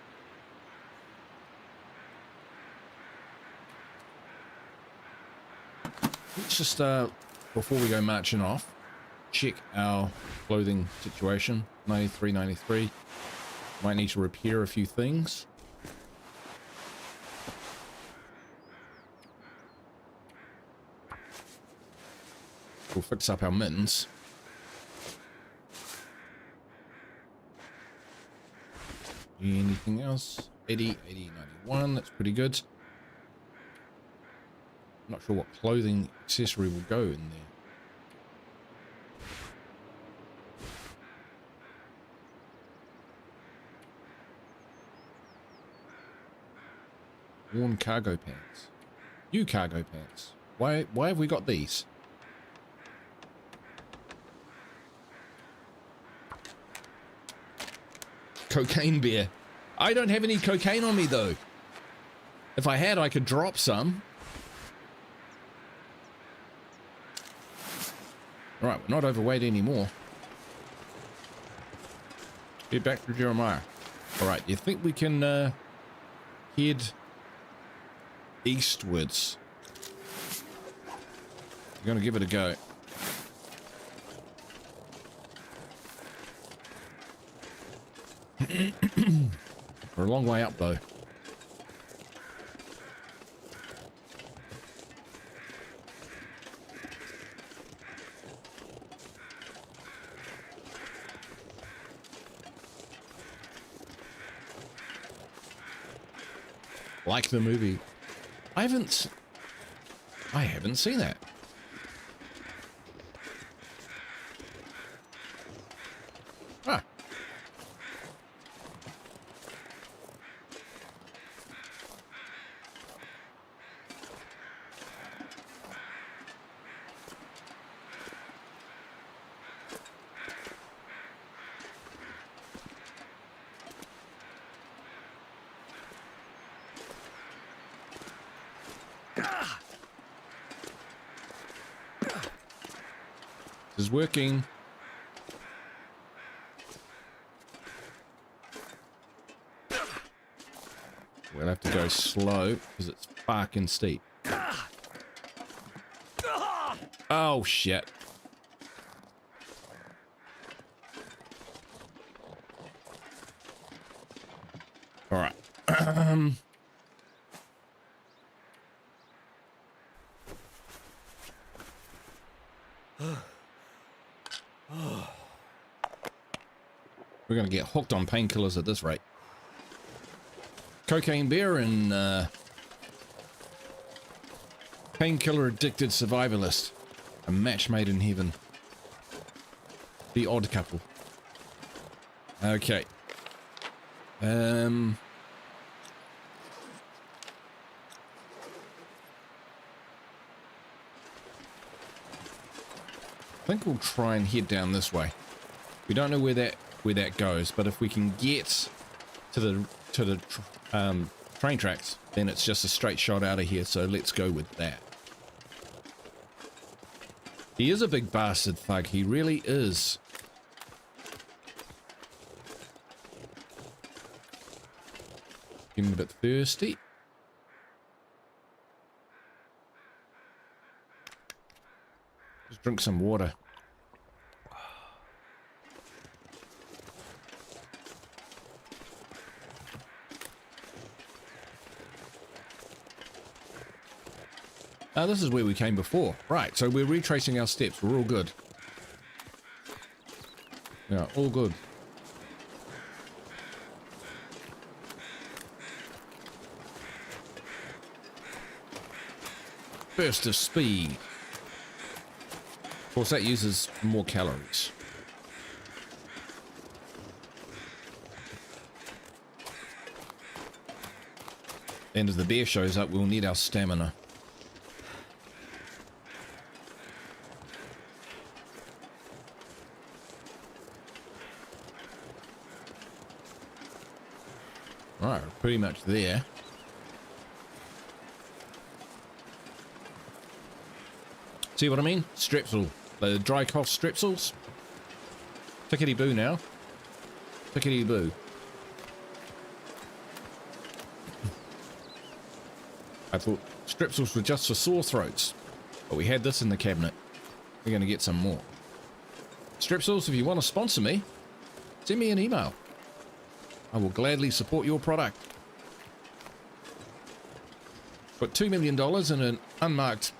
Let's just, before we go marching off, check our clothing situation. 93, 93. Might need to repair a few things. We'll fix up our mittens. Anything else? 80, 80, 91. That's pretty good. Not sure what clothing accessory will go in there. Worn cargo pants. New cargo packs. Why have we got these? Cocaine beer. I don't have any cocaine on me though. If I had, I could drop some. Alright, we're not overweight anymore. Get back to Jeremiah. Alright, you think we can head eastwards? We're gonna give it a go. We're a long way up though. Like the movie. I haven't seen that. Ah. This is working. We'll have to go slow because it's fucking steep. Oh shit. All right. We're going to get hooked on painkillers at this rate. Cocaine beer and painkiller addicted survivalist. A match made in heaven. The odd couple. Okay. I think we'll try and head down this way. We don't know where that goes, but if we can get to the train tracks, then it's just a straight shot out of here. So let's go with that. He is a big bastard thug. He really is. Getting a bit thirsty. Just drink some water. This is where we came before. Right, so we're retracing our steps. We're all good. Yeah, all good. Burst of speed. Of course, that uses more calories. And as the bear shows up, we'll need our stamina. Alright, we're pretty much there. See what I mean? Strepsil. The dry cough strepsils. Tickety-boo now. Tickety-boo. I thought strepsils were just for sore throats. But we had this in the cabinet. We're going to get some more. Strepsils, if you want to sponsor me, send me an email. I will gladly support your product. Put $2 million in an unmarked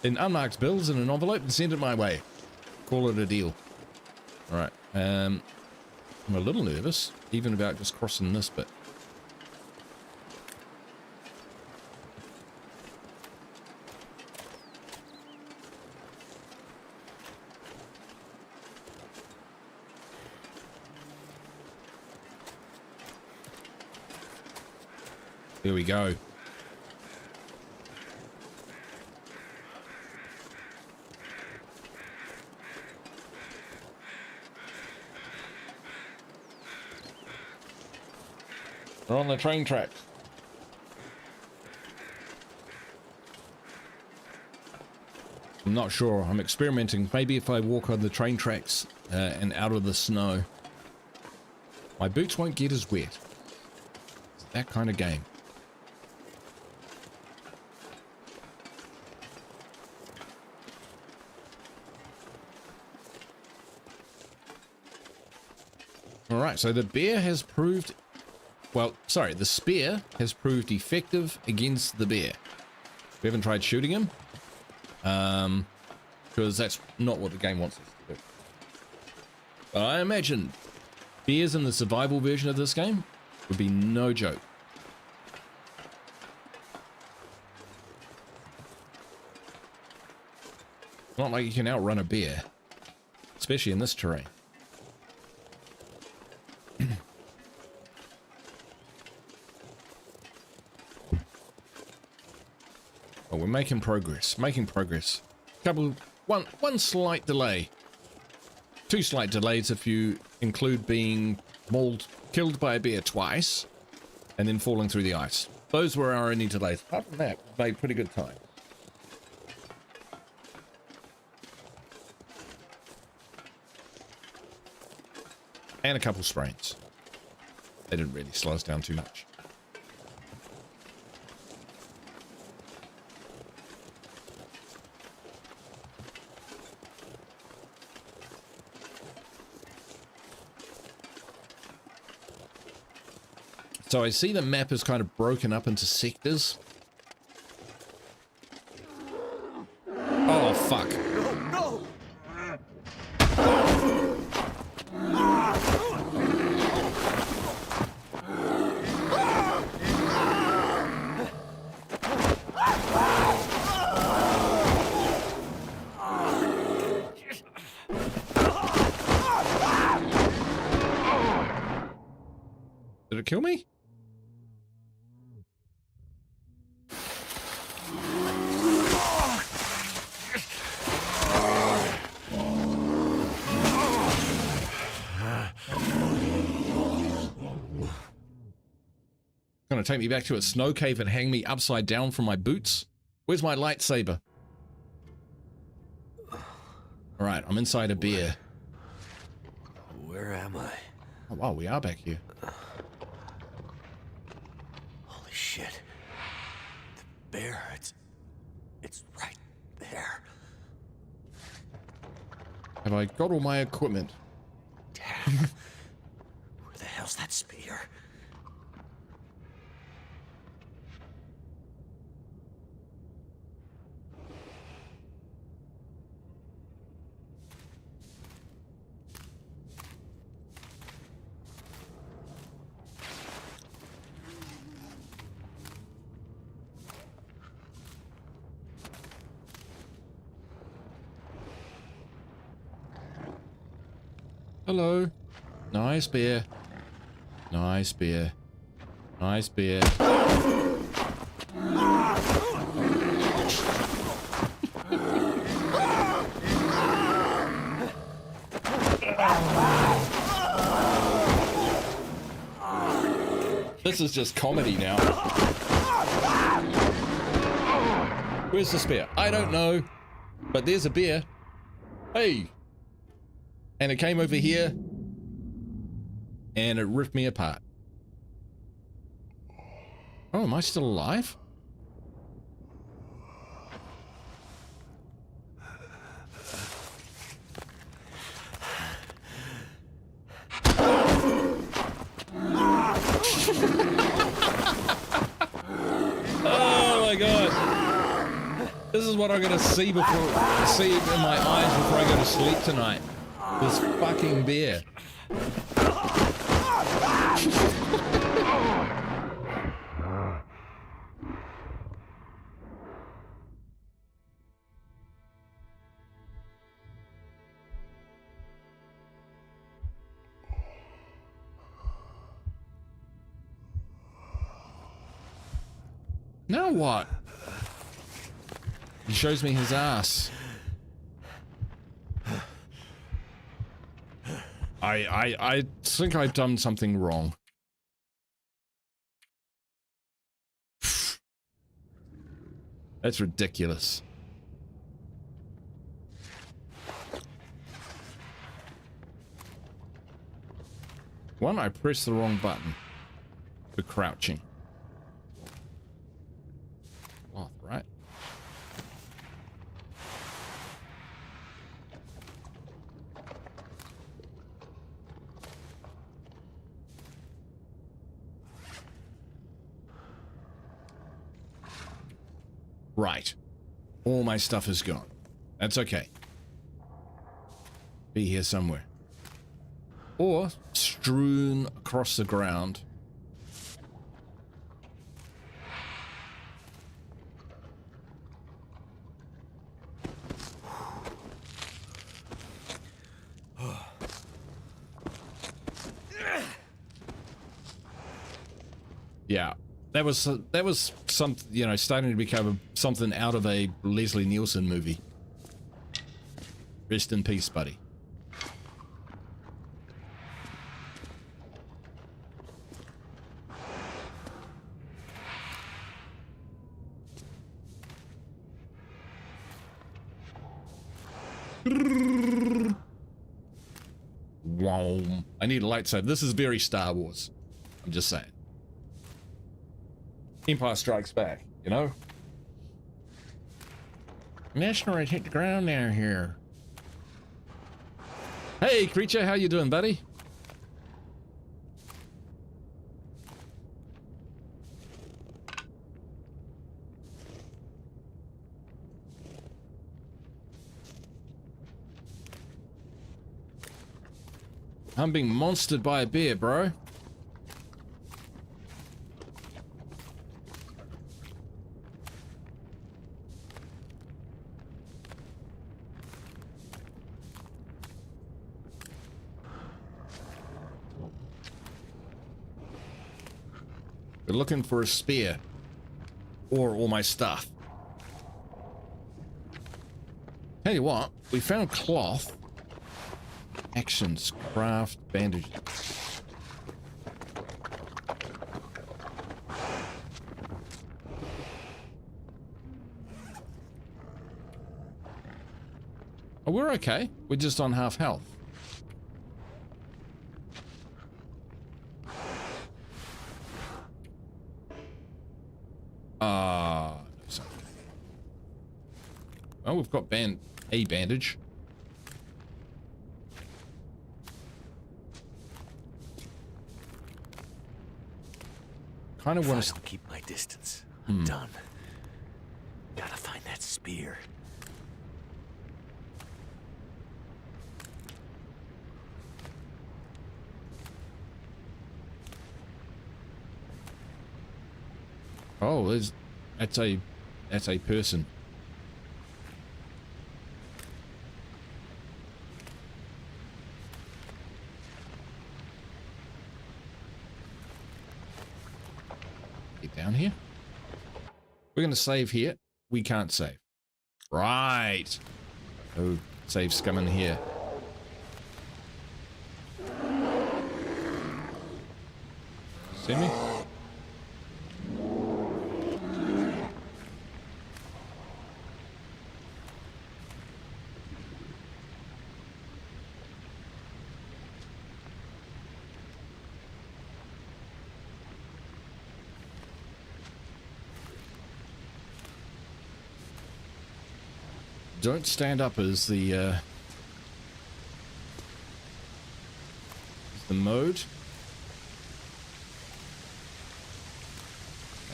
in unmarked bills in an envelope and send it my way. Call it a deal. Alright. I'm a little nervous, even about just crossing this bit. There we go. We're on the train tracks. I'm not sure. I'm experimenting. Maybe if I walk on the train tracks and out of the snow, my boots won't get as wet. It's that kind of game. All right, so the bear has proved... Well, sorry, the spear has proved effective against the bear. We haven't tried shooting him. Because that's not what the game wants us to do. But I imagine bears in the survival version of this game would be no joke. Not like you can outrun a bear, especially in this terrain. Oh, we're making progress, one slight delay. Two slight delays if you include being mauled, killed by a bear twice, and then falling through the ice. Those were our only delays. Apart from that, we made pretty good time. And a couple sprains. They didn't really slow us down too much. So I see the map is kind of broken up into sectors. Oh, fuck. No! Did it kill me? Gonna take me back to a snow cave and hang me upside down from my boots? Where's my lightsaber? Alright, I'm inside a bear. Where am I? Oh wow, we are back here. Holy shit. The bear, it's right there. Have I got all my equipment? Damn. Where the hell's that spear? Hello. Nice beer. Nice beer. Nice beer. This is just comedy now. Where's the spear? I don't know. But there's a bear. Hey. And it came over here. And it ripped me apart. Oh, am I still alive? Oh my god. This is what I'm gonna see in my eyes before I go to sleep tonight. This fucking bear. Now what? He shows me his ass. I think I've done something wrong. That's ridiculous. One, I pressed the wrong button for crouching. Cloth, right? Right. All my stuff is gone. That's okay. Be here somewhere. Or strewn across the ground. Yeah, that was some, you know, starting to become something out of a Leslie Nielsen movie. Rest in peace, buddy. Wow. I need a lightsaber. This is very Star Wars. I'm just saying. Empire Strikes Back, you know? An asteroid hit the ground down here. Hey, creature, how you doing, buddy? I'm being monstered by a bear, bro. We're looking for a spear or all my stuff. Tell you what, we found cloth. Actions, craft, bandage. Oh, we're okay. We're just on half health. Oh, we've got a bandage. Kind of want to keep my distance. I'm done. Gotta find that spear. Oh, that's a person. Get down here. We're gonna save here. We can't save. Right. Oh, save scum in here. See me? Don't stand up is the mode.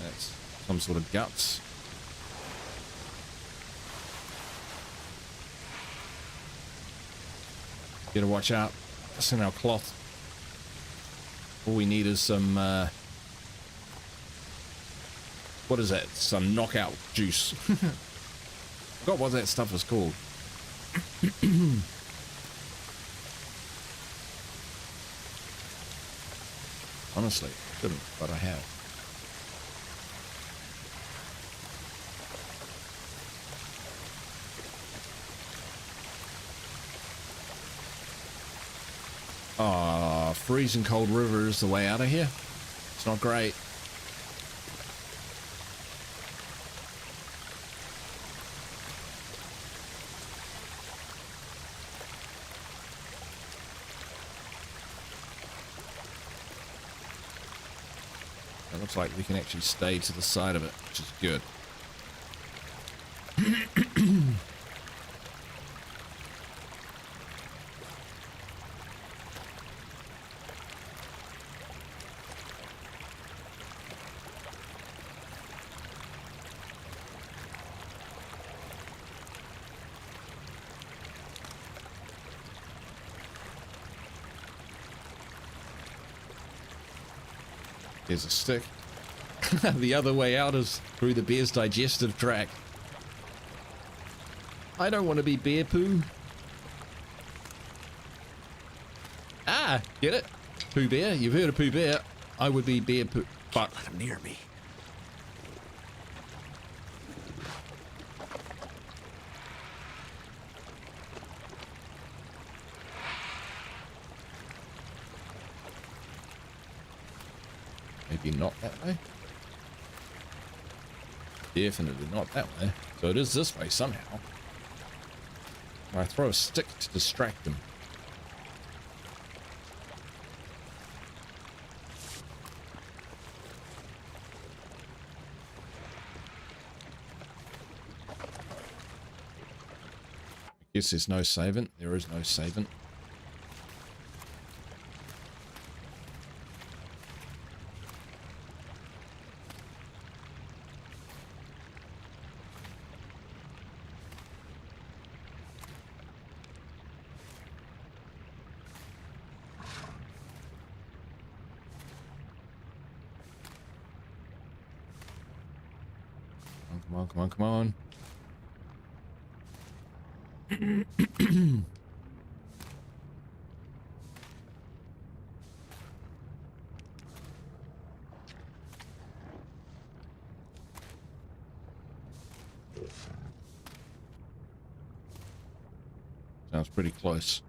That's some sort of guts. Gotta watch out. That's in our cloth. All we need is some what is that? Some knockout juice. Forgot what that stuff was called. Honestly, shouldn't, but I have. Ah, freezing cold river is the way out of here. It's not great. looks like we can actually stay to the side of it, which is good. There's a stick. The other way out is through the bear's digestive tract. I don't want to be bear poo. Ah, get it? Pooh Bear? You've heard of Pooh Bear. I would be bear poo. But Let him near me. maybe not that way. Definitely not that way. So it is this way somehow. I throw a stick to distract them. I guess there's no saving. There is no saving. Come on, come on, come on. Sounds pretty close.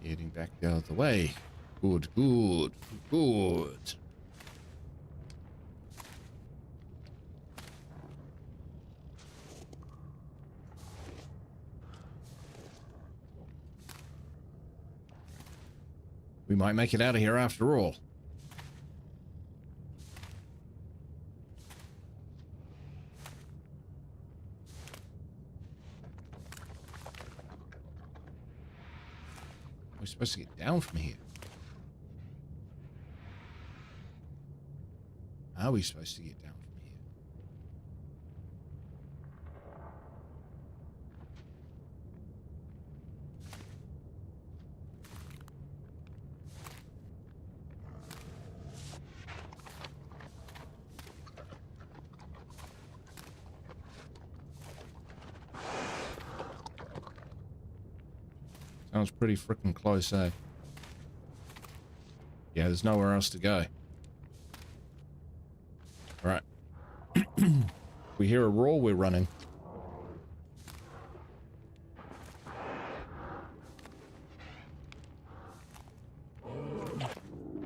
Getting back the other way. Good, good, good. We might make it out of here after all. We're supposed to get down from here. How are we supposed to get down from here? Sounds pretty freaking close, eh? Yeah, there's nowhere else to go. Right. We hear a roar, we're running.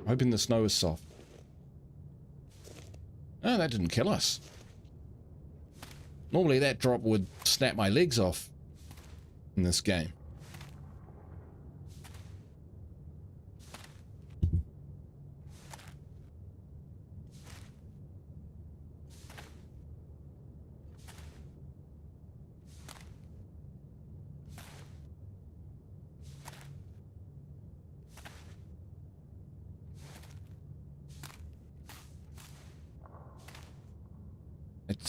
Hoping the snow is soft. Oh, that didn't kill us. Normally that drop would snap my legs off in this game.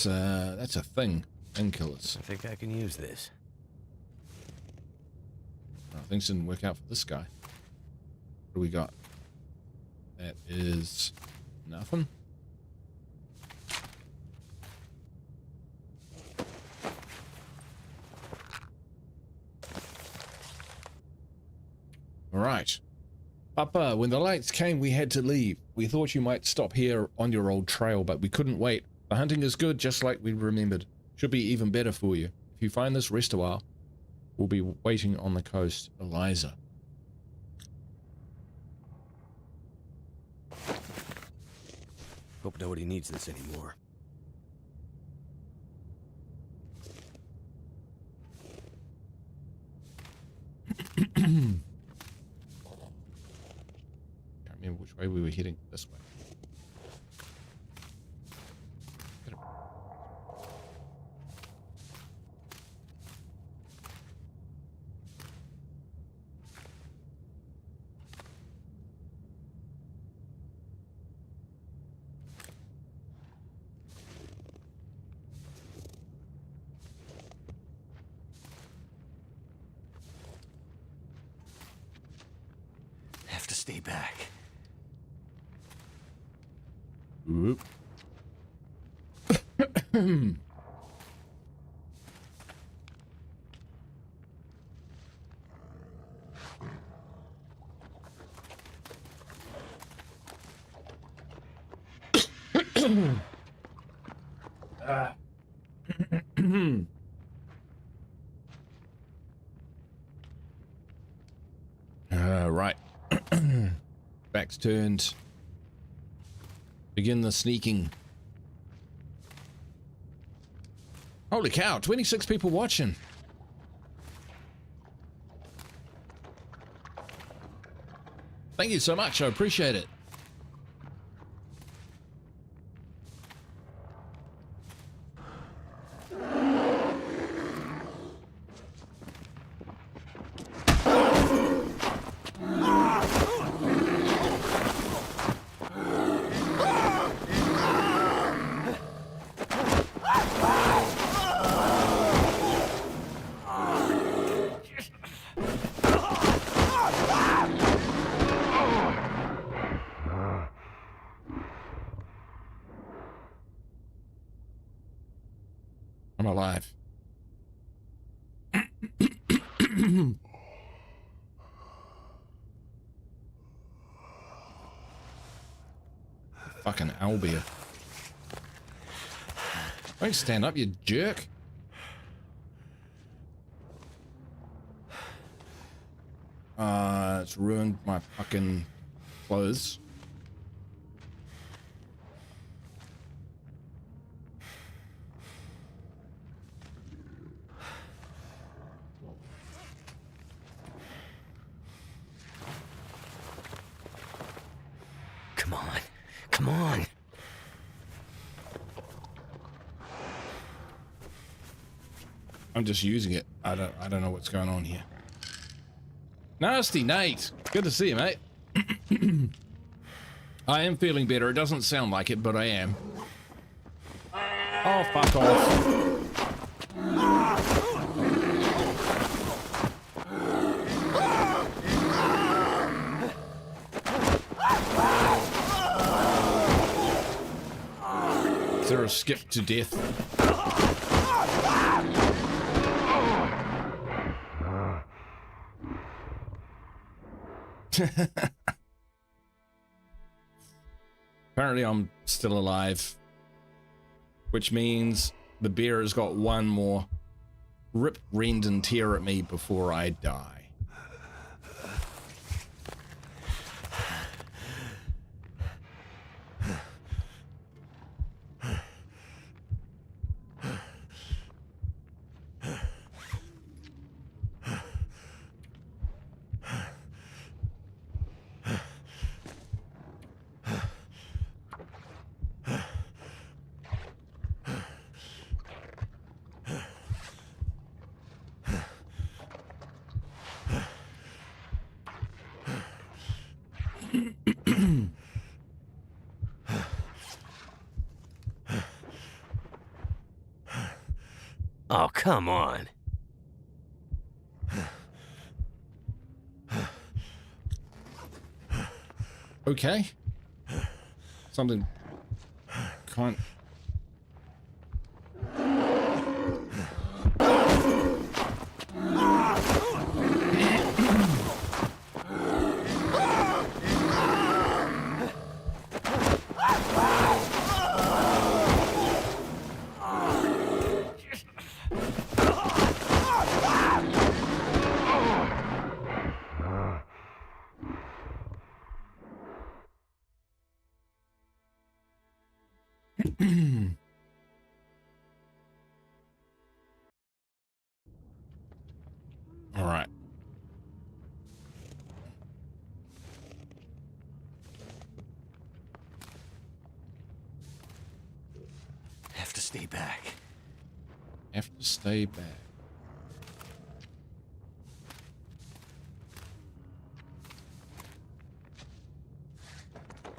That's a thing. Painkillers. I think I can use this. Oh, things didn't work out for this guy. What do we got? That is nothing. All right. Papa, when the lights came, we had to leave. We thought you might stop here on your old trail, but we couldn't wait. The hunting is good, just like we remembered. Should be even better for you. If you find this, rest a while. We'll be waiting on the coast. Eliza. Hope nobody needs this anymore. Can't remember which way we were heading. This way. Have to stay back. Whoop. Right. Back's turned. Begin the sneaking. Holy cow, 26 people watching. Thank you so much, I appreciate it. I'm alive. Fucking owlbear. Don't stand up, you jerk. It's ruined my fucking clothes. Come on. Come on. I'm just using it. I don't know what's going on here. Nasty Nate. Good to see you, mate. I am feeling better. It doesn't sound like it, but I am. Oh, fuck off. Is there a skip to death? Apparently I'm still alive, which means the bear has got one more rip, rend, and tear at me before I die. Oh, come on. Okay. Something can't. All right. back. Have to stay back.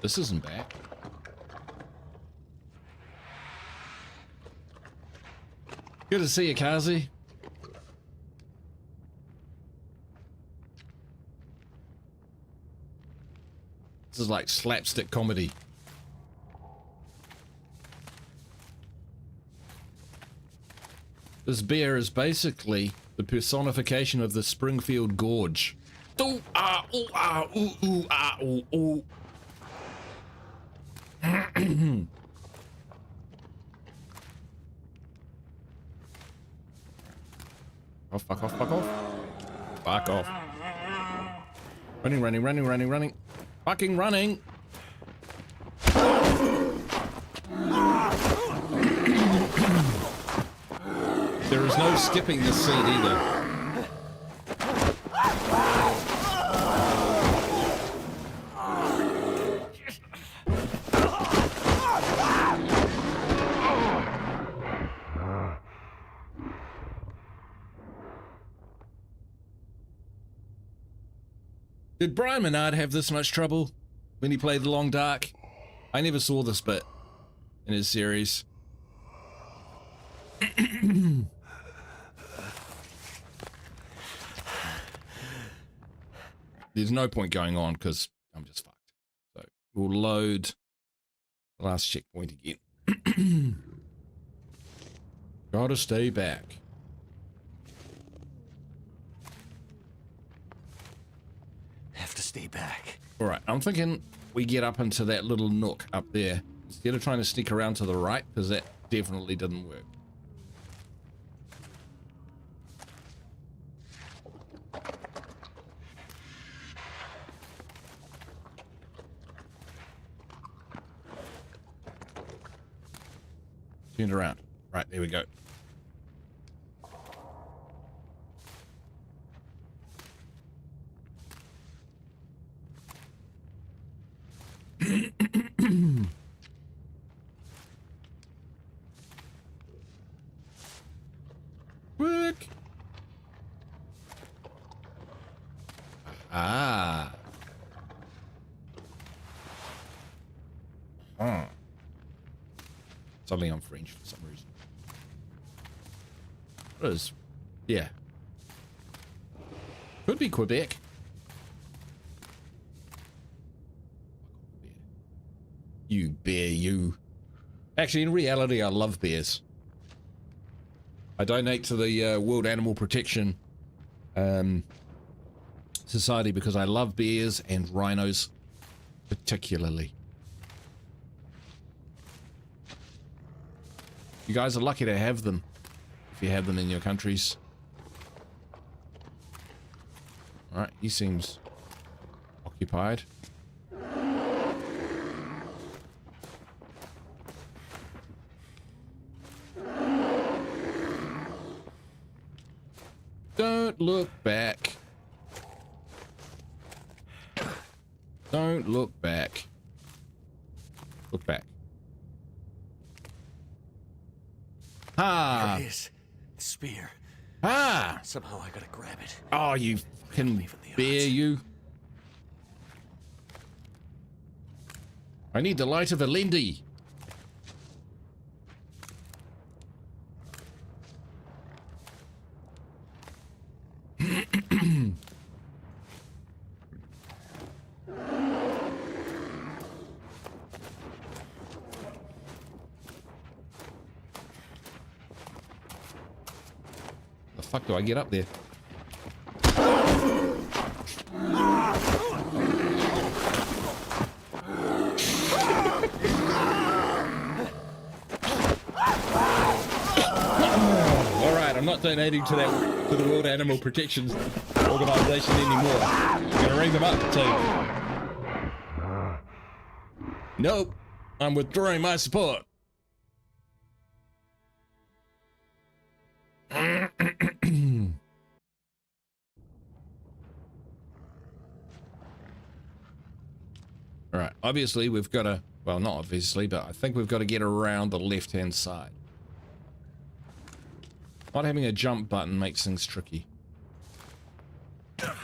This isn't back. Good to see you, Kazi. This is like slapstick comedy. This bear is basically the personification of the Springfield Gorge. Ooh, ah, ooh, ah, ooh, ooh, ah, ooh, ooh. Oh, fuck off, fuck off. Fuck off. Running, running, running, running, running. Fucking running. There is no skipping this seed either. Did Brian Menard have this much trouble when he played The Long Dark? I never saw this bit in his series. There's no point going on because I'm just fucked. So we'll load the last checkpoint again. Gotta stay back. Have to stay back. All right, I'm thinking we get up into that little nook up there instead of trying to sneak around to the right, because that definitely didn't work. Turned around. Right, there we go. Quick. Ah. Huh. Suddenly I'm French for some reason. What is? Yeah. Could be Quebec. You bear, you. Actually, in reality, I love bears. I donate to the World Animal Protection Society because I love bears and rhinos particularly. You guys are lucky to have them, if you have them in your countries. Alright, he seems occupied. Don't look back. Don't look back. Look back. Ah! There it is. The spear. Ah! Somehow I gotta grab it. Oh, you fucking bear, you. I need the light of a Lindy. The fuck do I get up there? Alright, I'm not donating to that, to the World Animal Protection Organization anymore. I'm gonna ring them up too. Nope, I'm withdrawing my support. Alright, obviously we've got to, well, not obviously, but I think we've got to get around the left-hand side. Not having a jump button makes things tricky. But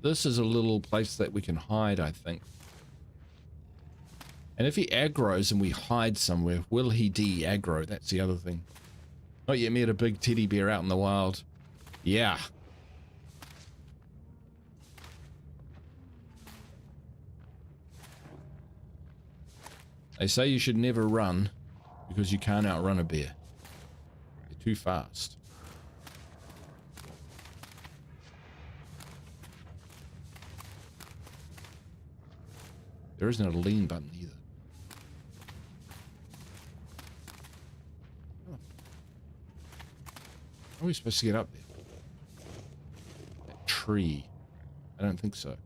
this is a little place that we can hide, I think. And if he aggroes and we hide somewhere, will he de-aggro? That's the other thing. Not yet met a big teddy bear out in the wild. Yeah. They say you should never run because you can't outrun a bear. They're too fast. There isn't a lean button either. Oh. How are we supposed to get up there? That tree. I don't think so.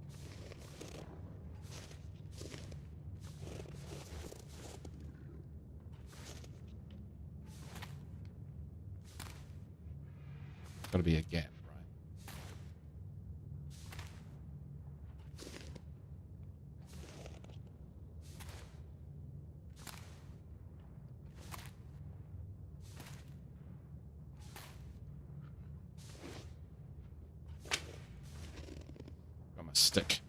Got to be a gap, right? Got my stick.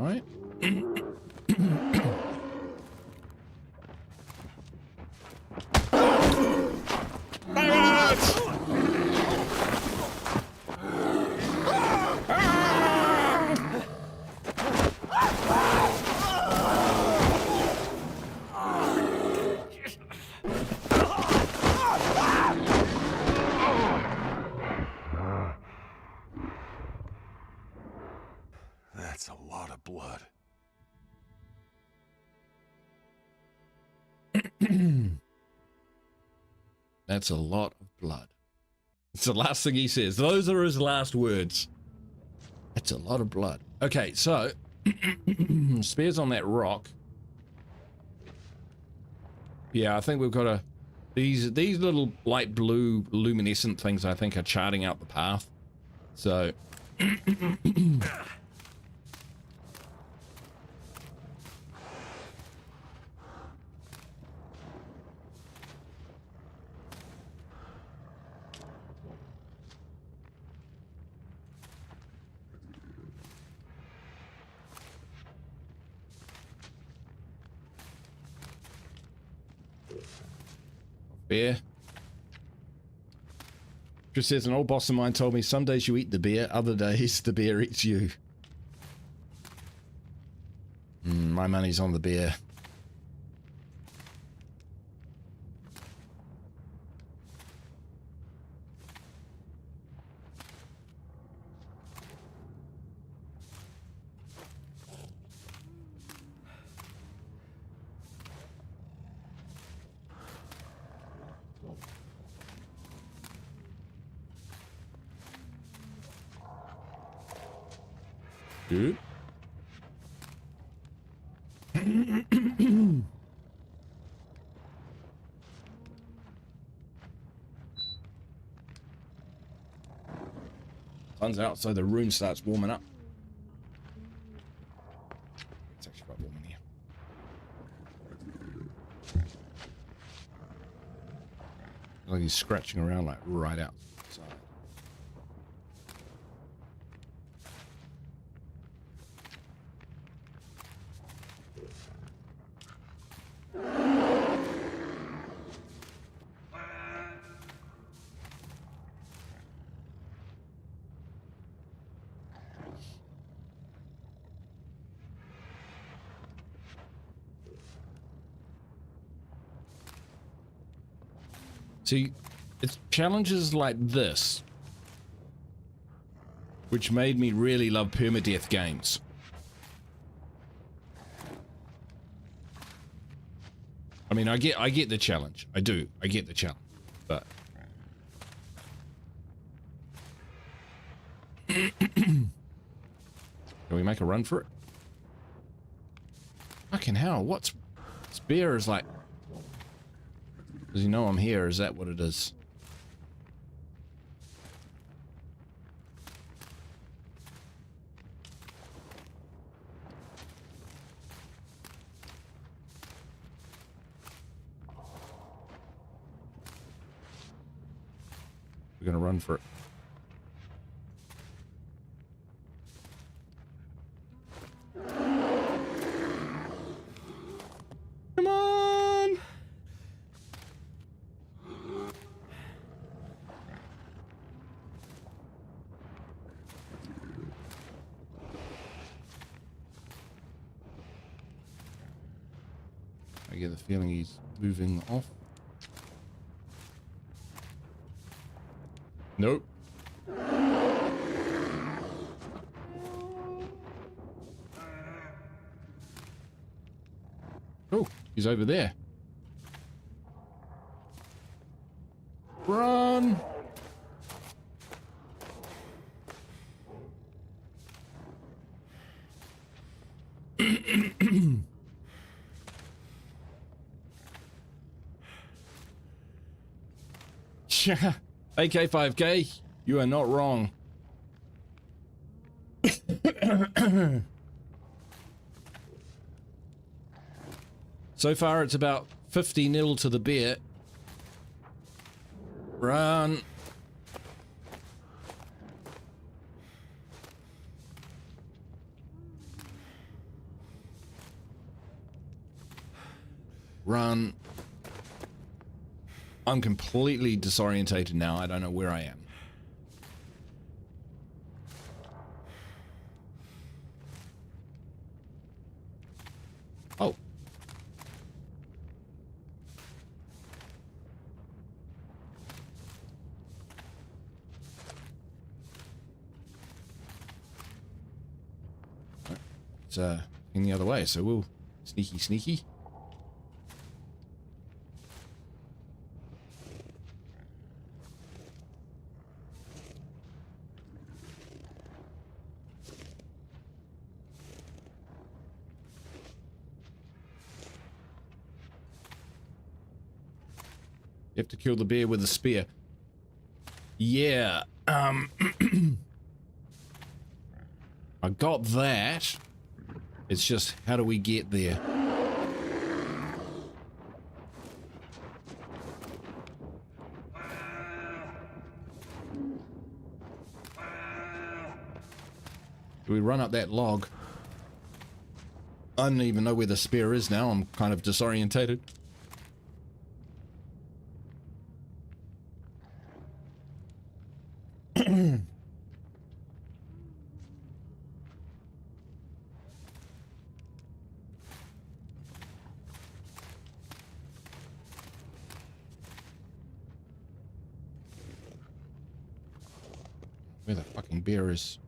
Alright. That's a lot of blood. That's a lot of blood. It's the last thing he says. Those are his last words. That's a lot of blood. Okay, so spears on that rock. Yeah, I think we've got to these little light blue luminescent things I think are charting out the path. So bear. Just says an old boss of mine told me some days you eat the bear, other days the bear eats you. My money's on the bear. Good. Sun's out, so the room starts warming up. It's actually quite warm in here. Like he's scratching around like right outside. See, it's challenges like this which made me really love permadeath games. I mean, I get the challenge. I do. I get the challenge. But can we make a run for it? Fucking hell, what's... This bear is like... Does he know I'm here? Is that what it is? We're gonna run for it. Come on! I get the feeling he's moving off. Nope. Oh, he's over there. Run! Yeah. AK-5K, you are not wrong. So far, it's about 50-0 to the bear. Run. Run. I'm completely disorientated now. I don't know where I am. Oh. It's in the other way, so we'll sneaky. You have to kill the bear with a spear. Yeah, I got that. It's just, how do we get there? Do we run up that log? I don't even know where the spear is now. I'm kind of disorientated. Where the fucking bear is.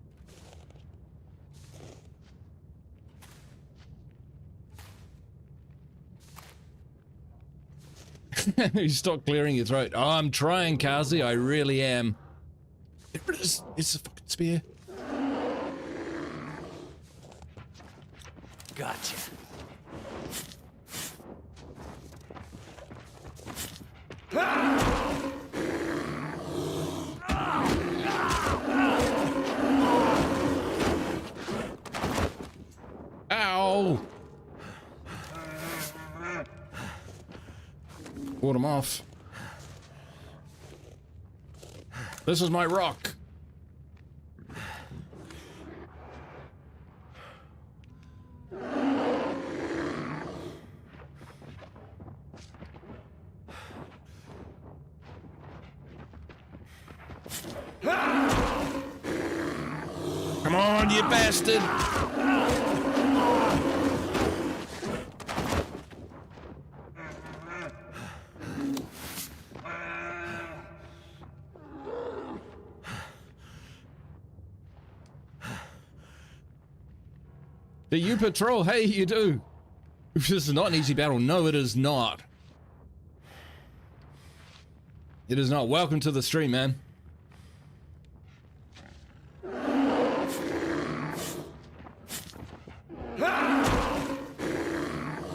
You stop clearing your throat. Oh, I'm trying, Kazi. I really am. There it is. It's a fucking spear. Gotcha. Ow! Fought him off. This is my rock. Come on, you bastard! Do you patrol? Hey, you do. This is not an easy battle. No, it is not. It is not. Welcome to the stream, man.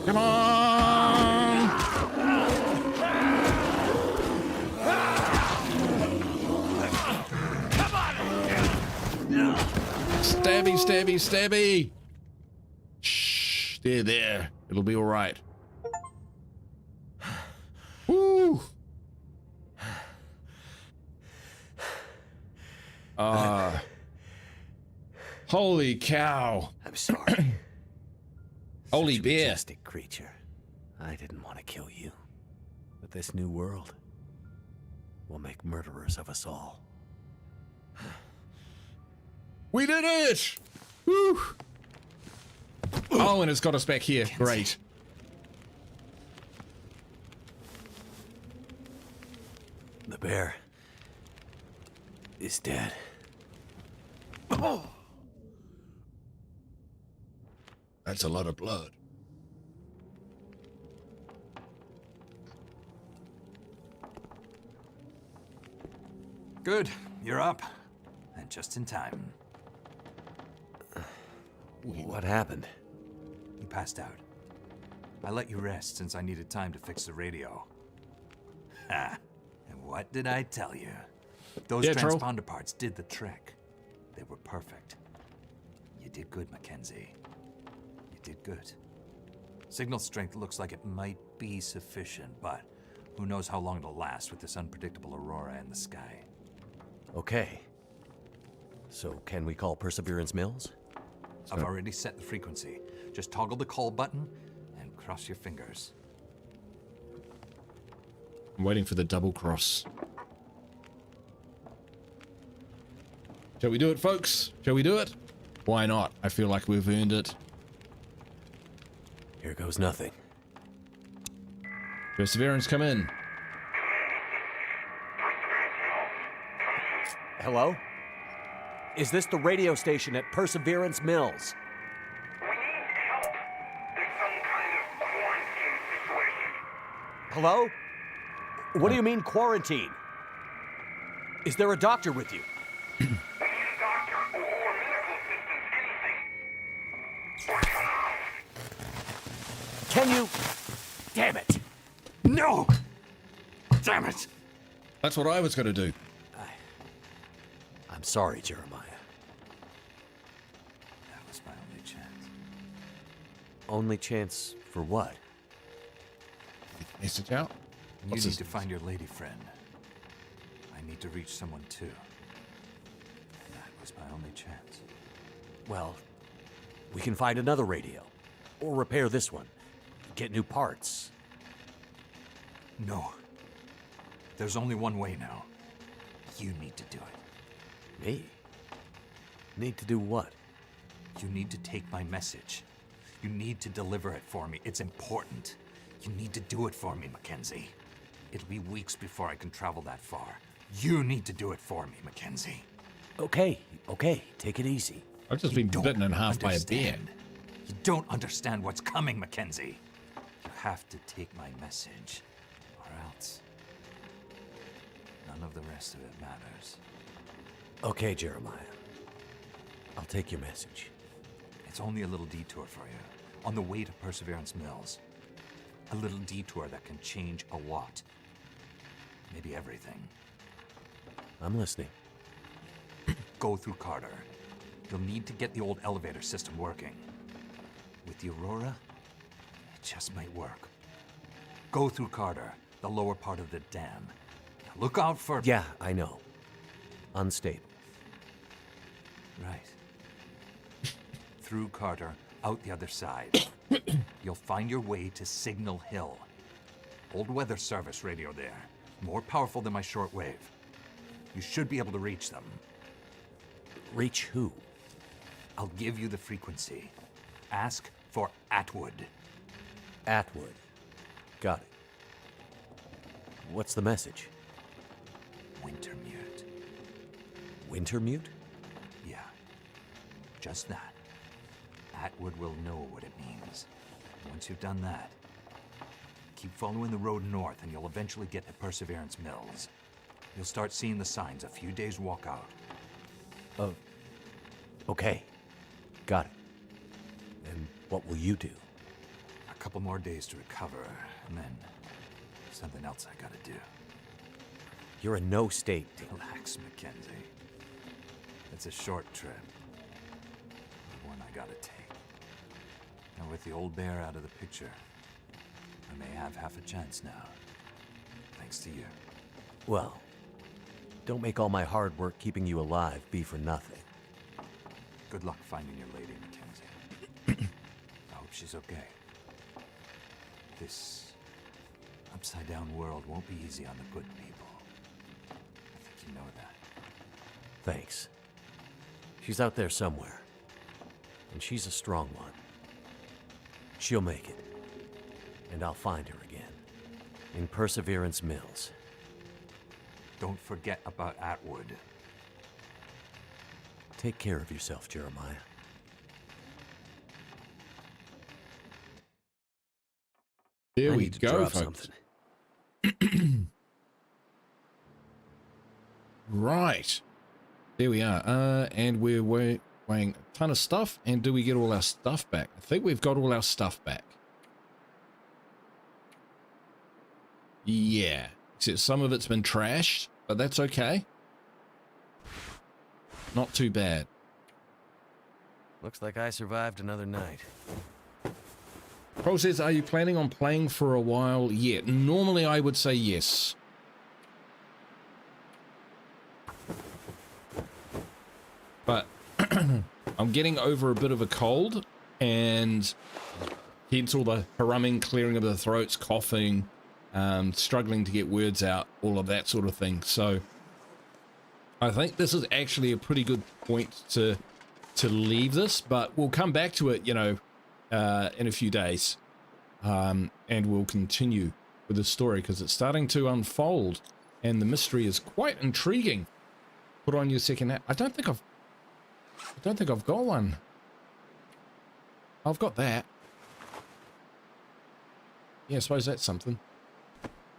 Come on! Stabby, stabby, stabby! Shh, there. It'll be alright. Woo! Holy cow. I'm sorry. Holy Such a bear. majestic creature. I didn't want to kill you. But this new world will make murderers of us all. We did it! Woo! Oh, and it's got us back here. Kenzie. Great. The bear is dead. That's a lot of blood. Good, you're up. And just in time. What happened? You passed out. I let you rest since I needed time to fix the radio. Ha! And what did I tell you? Those Troll. transponder parts did the trick. They were perfect. You did good, Mackenzie. You did good. Signal strength looks like it might be sufficient, but who knows how long it'll last with this unpredictable aurora in the sky. Okay. So can we call Perseverance Mills? I've already set the frequency. Just toggle the call button and cross your fingers. I'm waiting for the double cross. Shall we do it, folks? Shall we do it? Why not? I feel like we've earned it. Here goes nothing. Perseverance, come in. Hello? Is this the radio station at Perseverance Mills? We need help. There's some kind of quarantine situation. Hello? What do you mean quarantine? Is there a doctor with you? We need a doctor or medical assistance, anything. Or come out. Can you? Damn it! No! Damn it! That's what I was going to do. I'm sorry, Jeremiah. That was my only chance. Only chance for what? Message out. You What's need this? to find your lady friend. I need to reach someone too. That was my only chance. Well, we can find another radio. Or repair this one. Get new parts. No. There's only one way now. You need to do it. Me? Need to do what? You need to take my message. You need to deliver it for me. It's important. You need to do it for me, Mackenzie. It'll be weeks before I can travel that far. You need to do it for me, Mackenzie. Okay, take it easzy. I've just You been don't bitten in half by a bear. understand. You don't understand what's coming, Mackenzie. You have to take my message, or else none of the rest of it matters. Okay, Jeremiah. I'll take your message. It's only a little detour for you, on the way to Perseverance Mills. A little detour that can change a lot. Maybe everything. I'm listening. Go through Carter. You'll need to get the old elevator system working. With the Aurora, it just might work. Go through Carter, the lower part of the dam. Now look out for... Yeah, I know. Unstable. Right. Through Carter, out the other side. You'll find your way to Signal Hill. Old weather service radio there. More powerful than my shortwave. You should be able to reach them. Reach who? I'll give you the frequency. Ask for Atwood. Atwood. Got it. What's the message? Wintermute. Wintermute? Yeah. Just that. Atwood will know what it means. Once you've done that, keep following the road north and you'll eventually get to Perseverance Mills. You'll start seeing the signs a few days walk out. Oh, okay. Got it. And what will you do? A couple more days to recover, and then something else I gotta do. You're in no state to... Relax, Mackenzie. It's a short trip. The one I gotta take. And with the old bear out of the picture, I may have half a chance now. Thanks to you. Well, don't make all my hard work keeping you alive be for nothing. Good luck finding your lady, Mackenzie. I hope she's okay. This upside-down world won't be easy on the good people. I think you know that. Thanks. She's out there somewhere. And she's a strong one. She'll make it. And I'll find her again. In Perseverance Mills. Don't forget about Atwood. Take care of yourself, Jeremiah. There I we need to go, drop folks. something. Right. There we are. And we're weighing a ton of stuff. And do we get all our stuff back? I think we've got all our stuff back. Yeah. Except some of it's been trashed, but that's okay. Not too bad. Looks like I survived another night. Pro says, are you planning on playing for a while yet? Normally I would say yes. But I'm getting over a bit of a cold, and hence all the humming, clearing of the throats, coughing, struggling to get words out, all of that sort of thing. So I think this is actually a pretty good point to leave this, but we'll come back to it, you know, in a few days, and we'll continue with the story because it's starting to unfold and the mystery is quite intriguing. Put on your second hat. I don't think I've got one. I've got that. Yeah, I suppose that's something.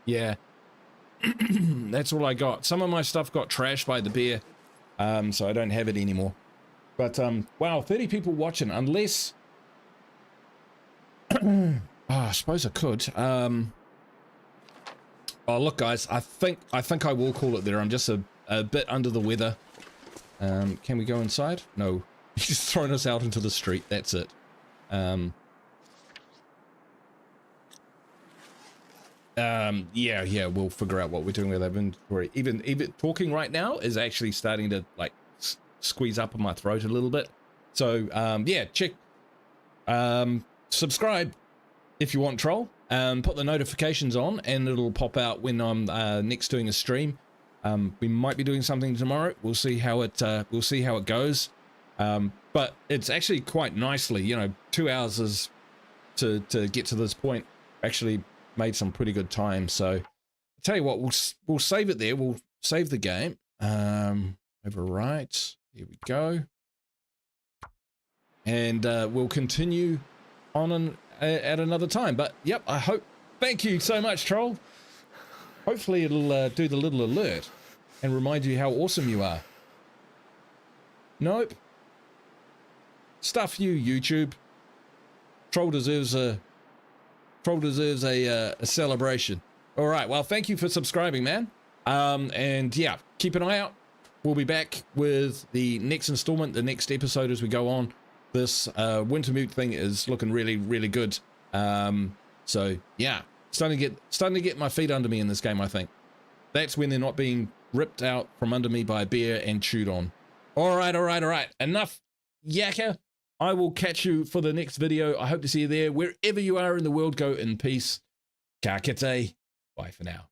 Yeah. That's all I got. Some of my stuff got trashed by the bear, so I don't have it anymore. But wow, 30 people watching. Unless I suppose I could. Oh look, guys, I think I will call it there. I'm just a bit under the weather. Can we go inside? No. He's just thrown us out into the street. That's it. Yeah, we'll figure out what we're doing with our inventory. Even talking right now is actually starting to like squeeze up on my throat a little bit. So yeah, check, subscribe if you want, troll. Put the notifications on, and it'll pop out when I'm next doing a stream. We might be doing something tomorrow. We'll see how it goes. But it's actually quite nicely, you know, 2 hours is to get to this point. Actually made some pretty good time. So I'll tell you what, we'll save it there. We'll save the game. Overwrite. Here we go. And we'll continue on at another time. But yep, I hope. Thank you so much, troll. Hopefully it'll do the little alert and remind you how awesome you are. Nope. Stuff you, YouTube. Troll deserves a celebration. All right. Well, thank you for subscribing, man. And yeah, keep an eye out. We'll be back with the next installment, the next episode as we go on. This Wintermute thing is looking really, really good. So yeah, starting to get my feet under me in this game. I think that's when they're not being ripped out from under me by a bear and chewed on. All right. Enough yakka. I will catch you for the next video. I hope to see you there. Wherever you are in the world, go in peace. Ka kite. Bye for now.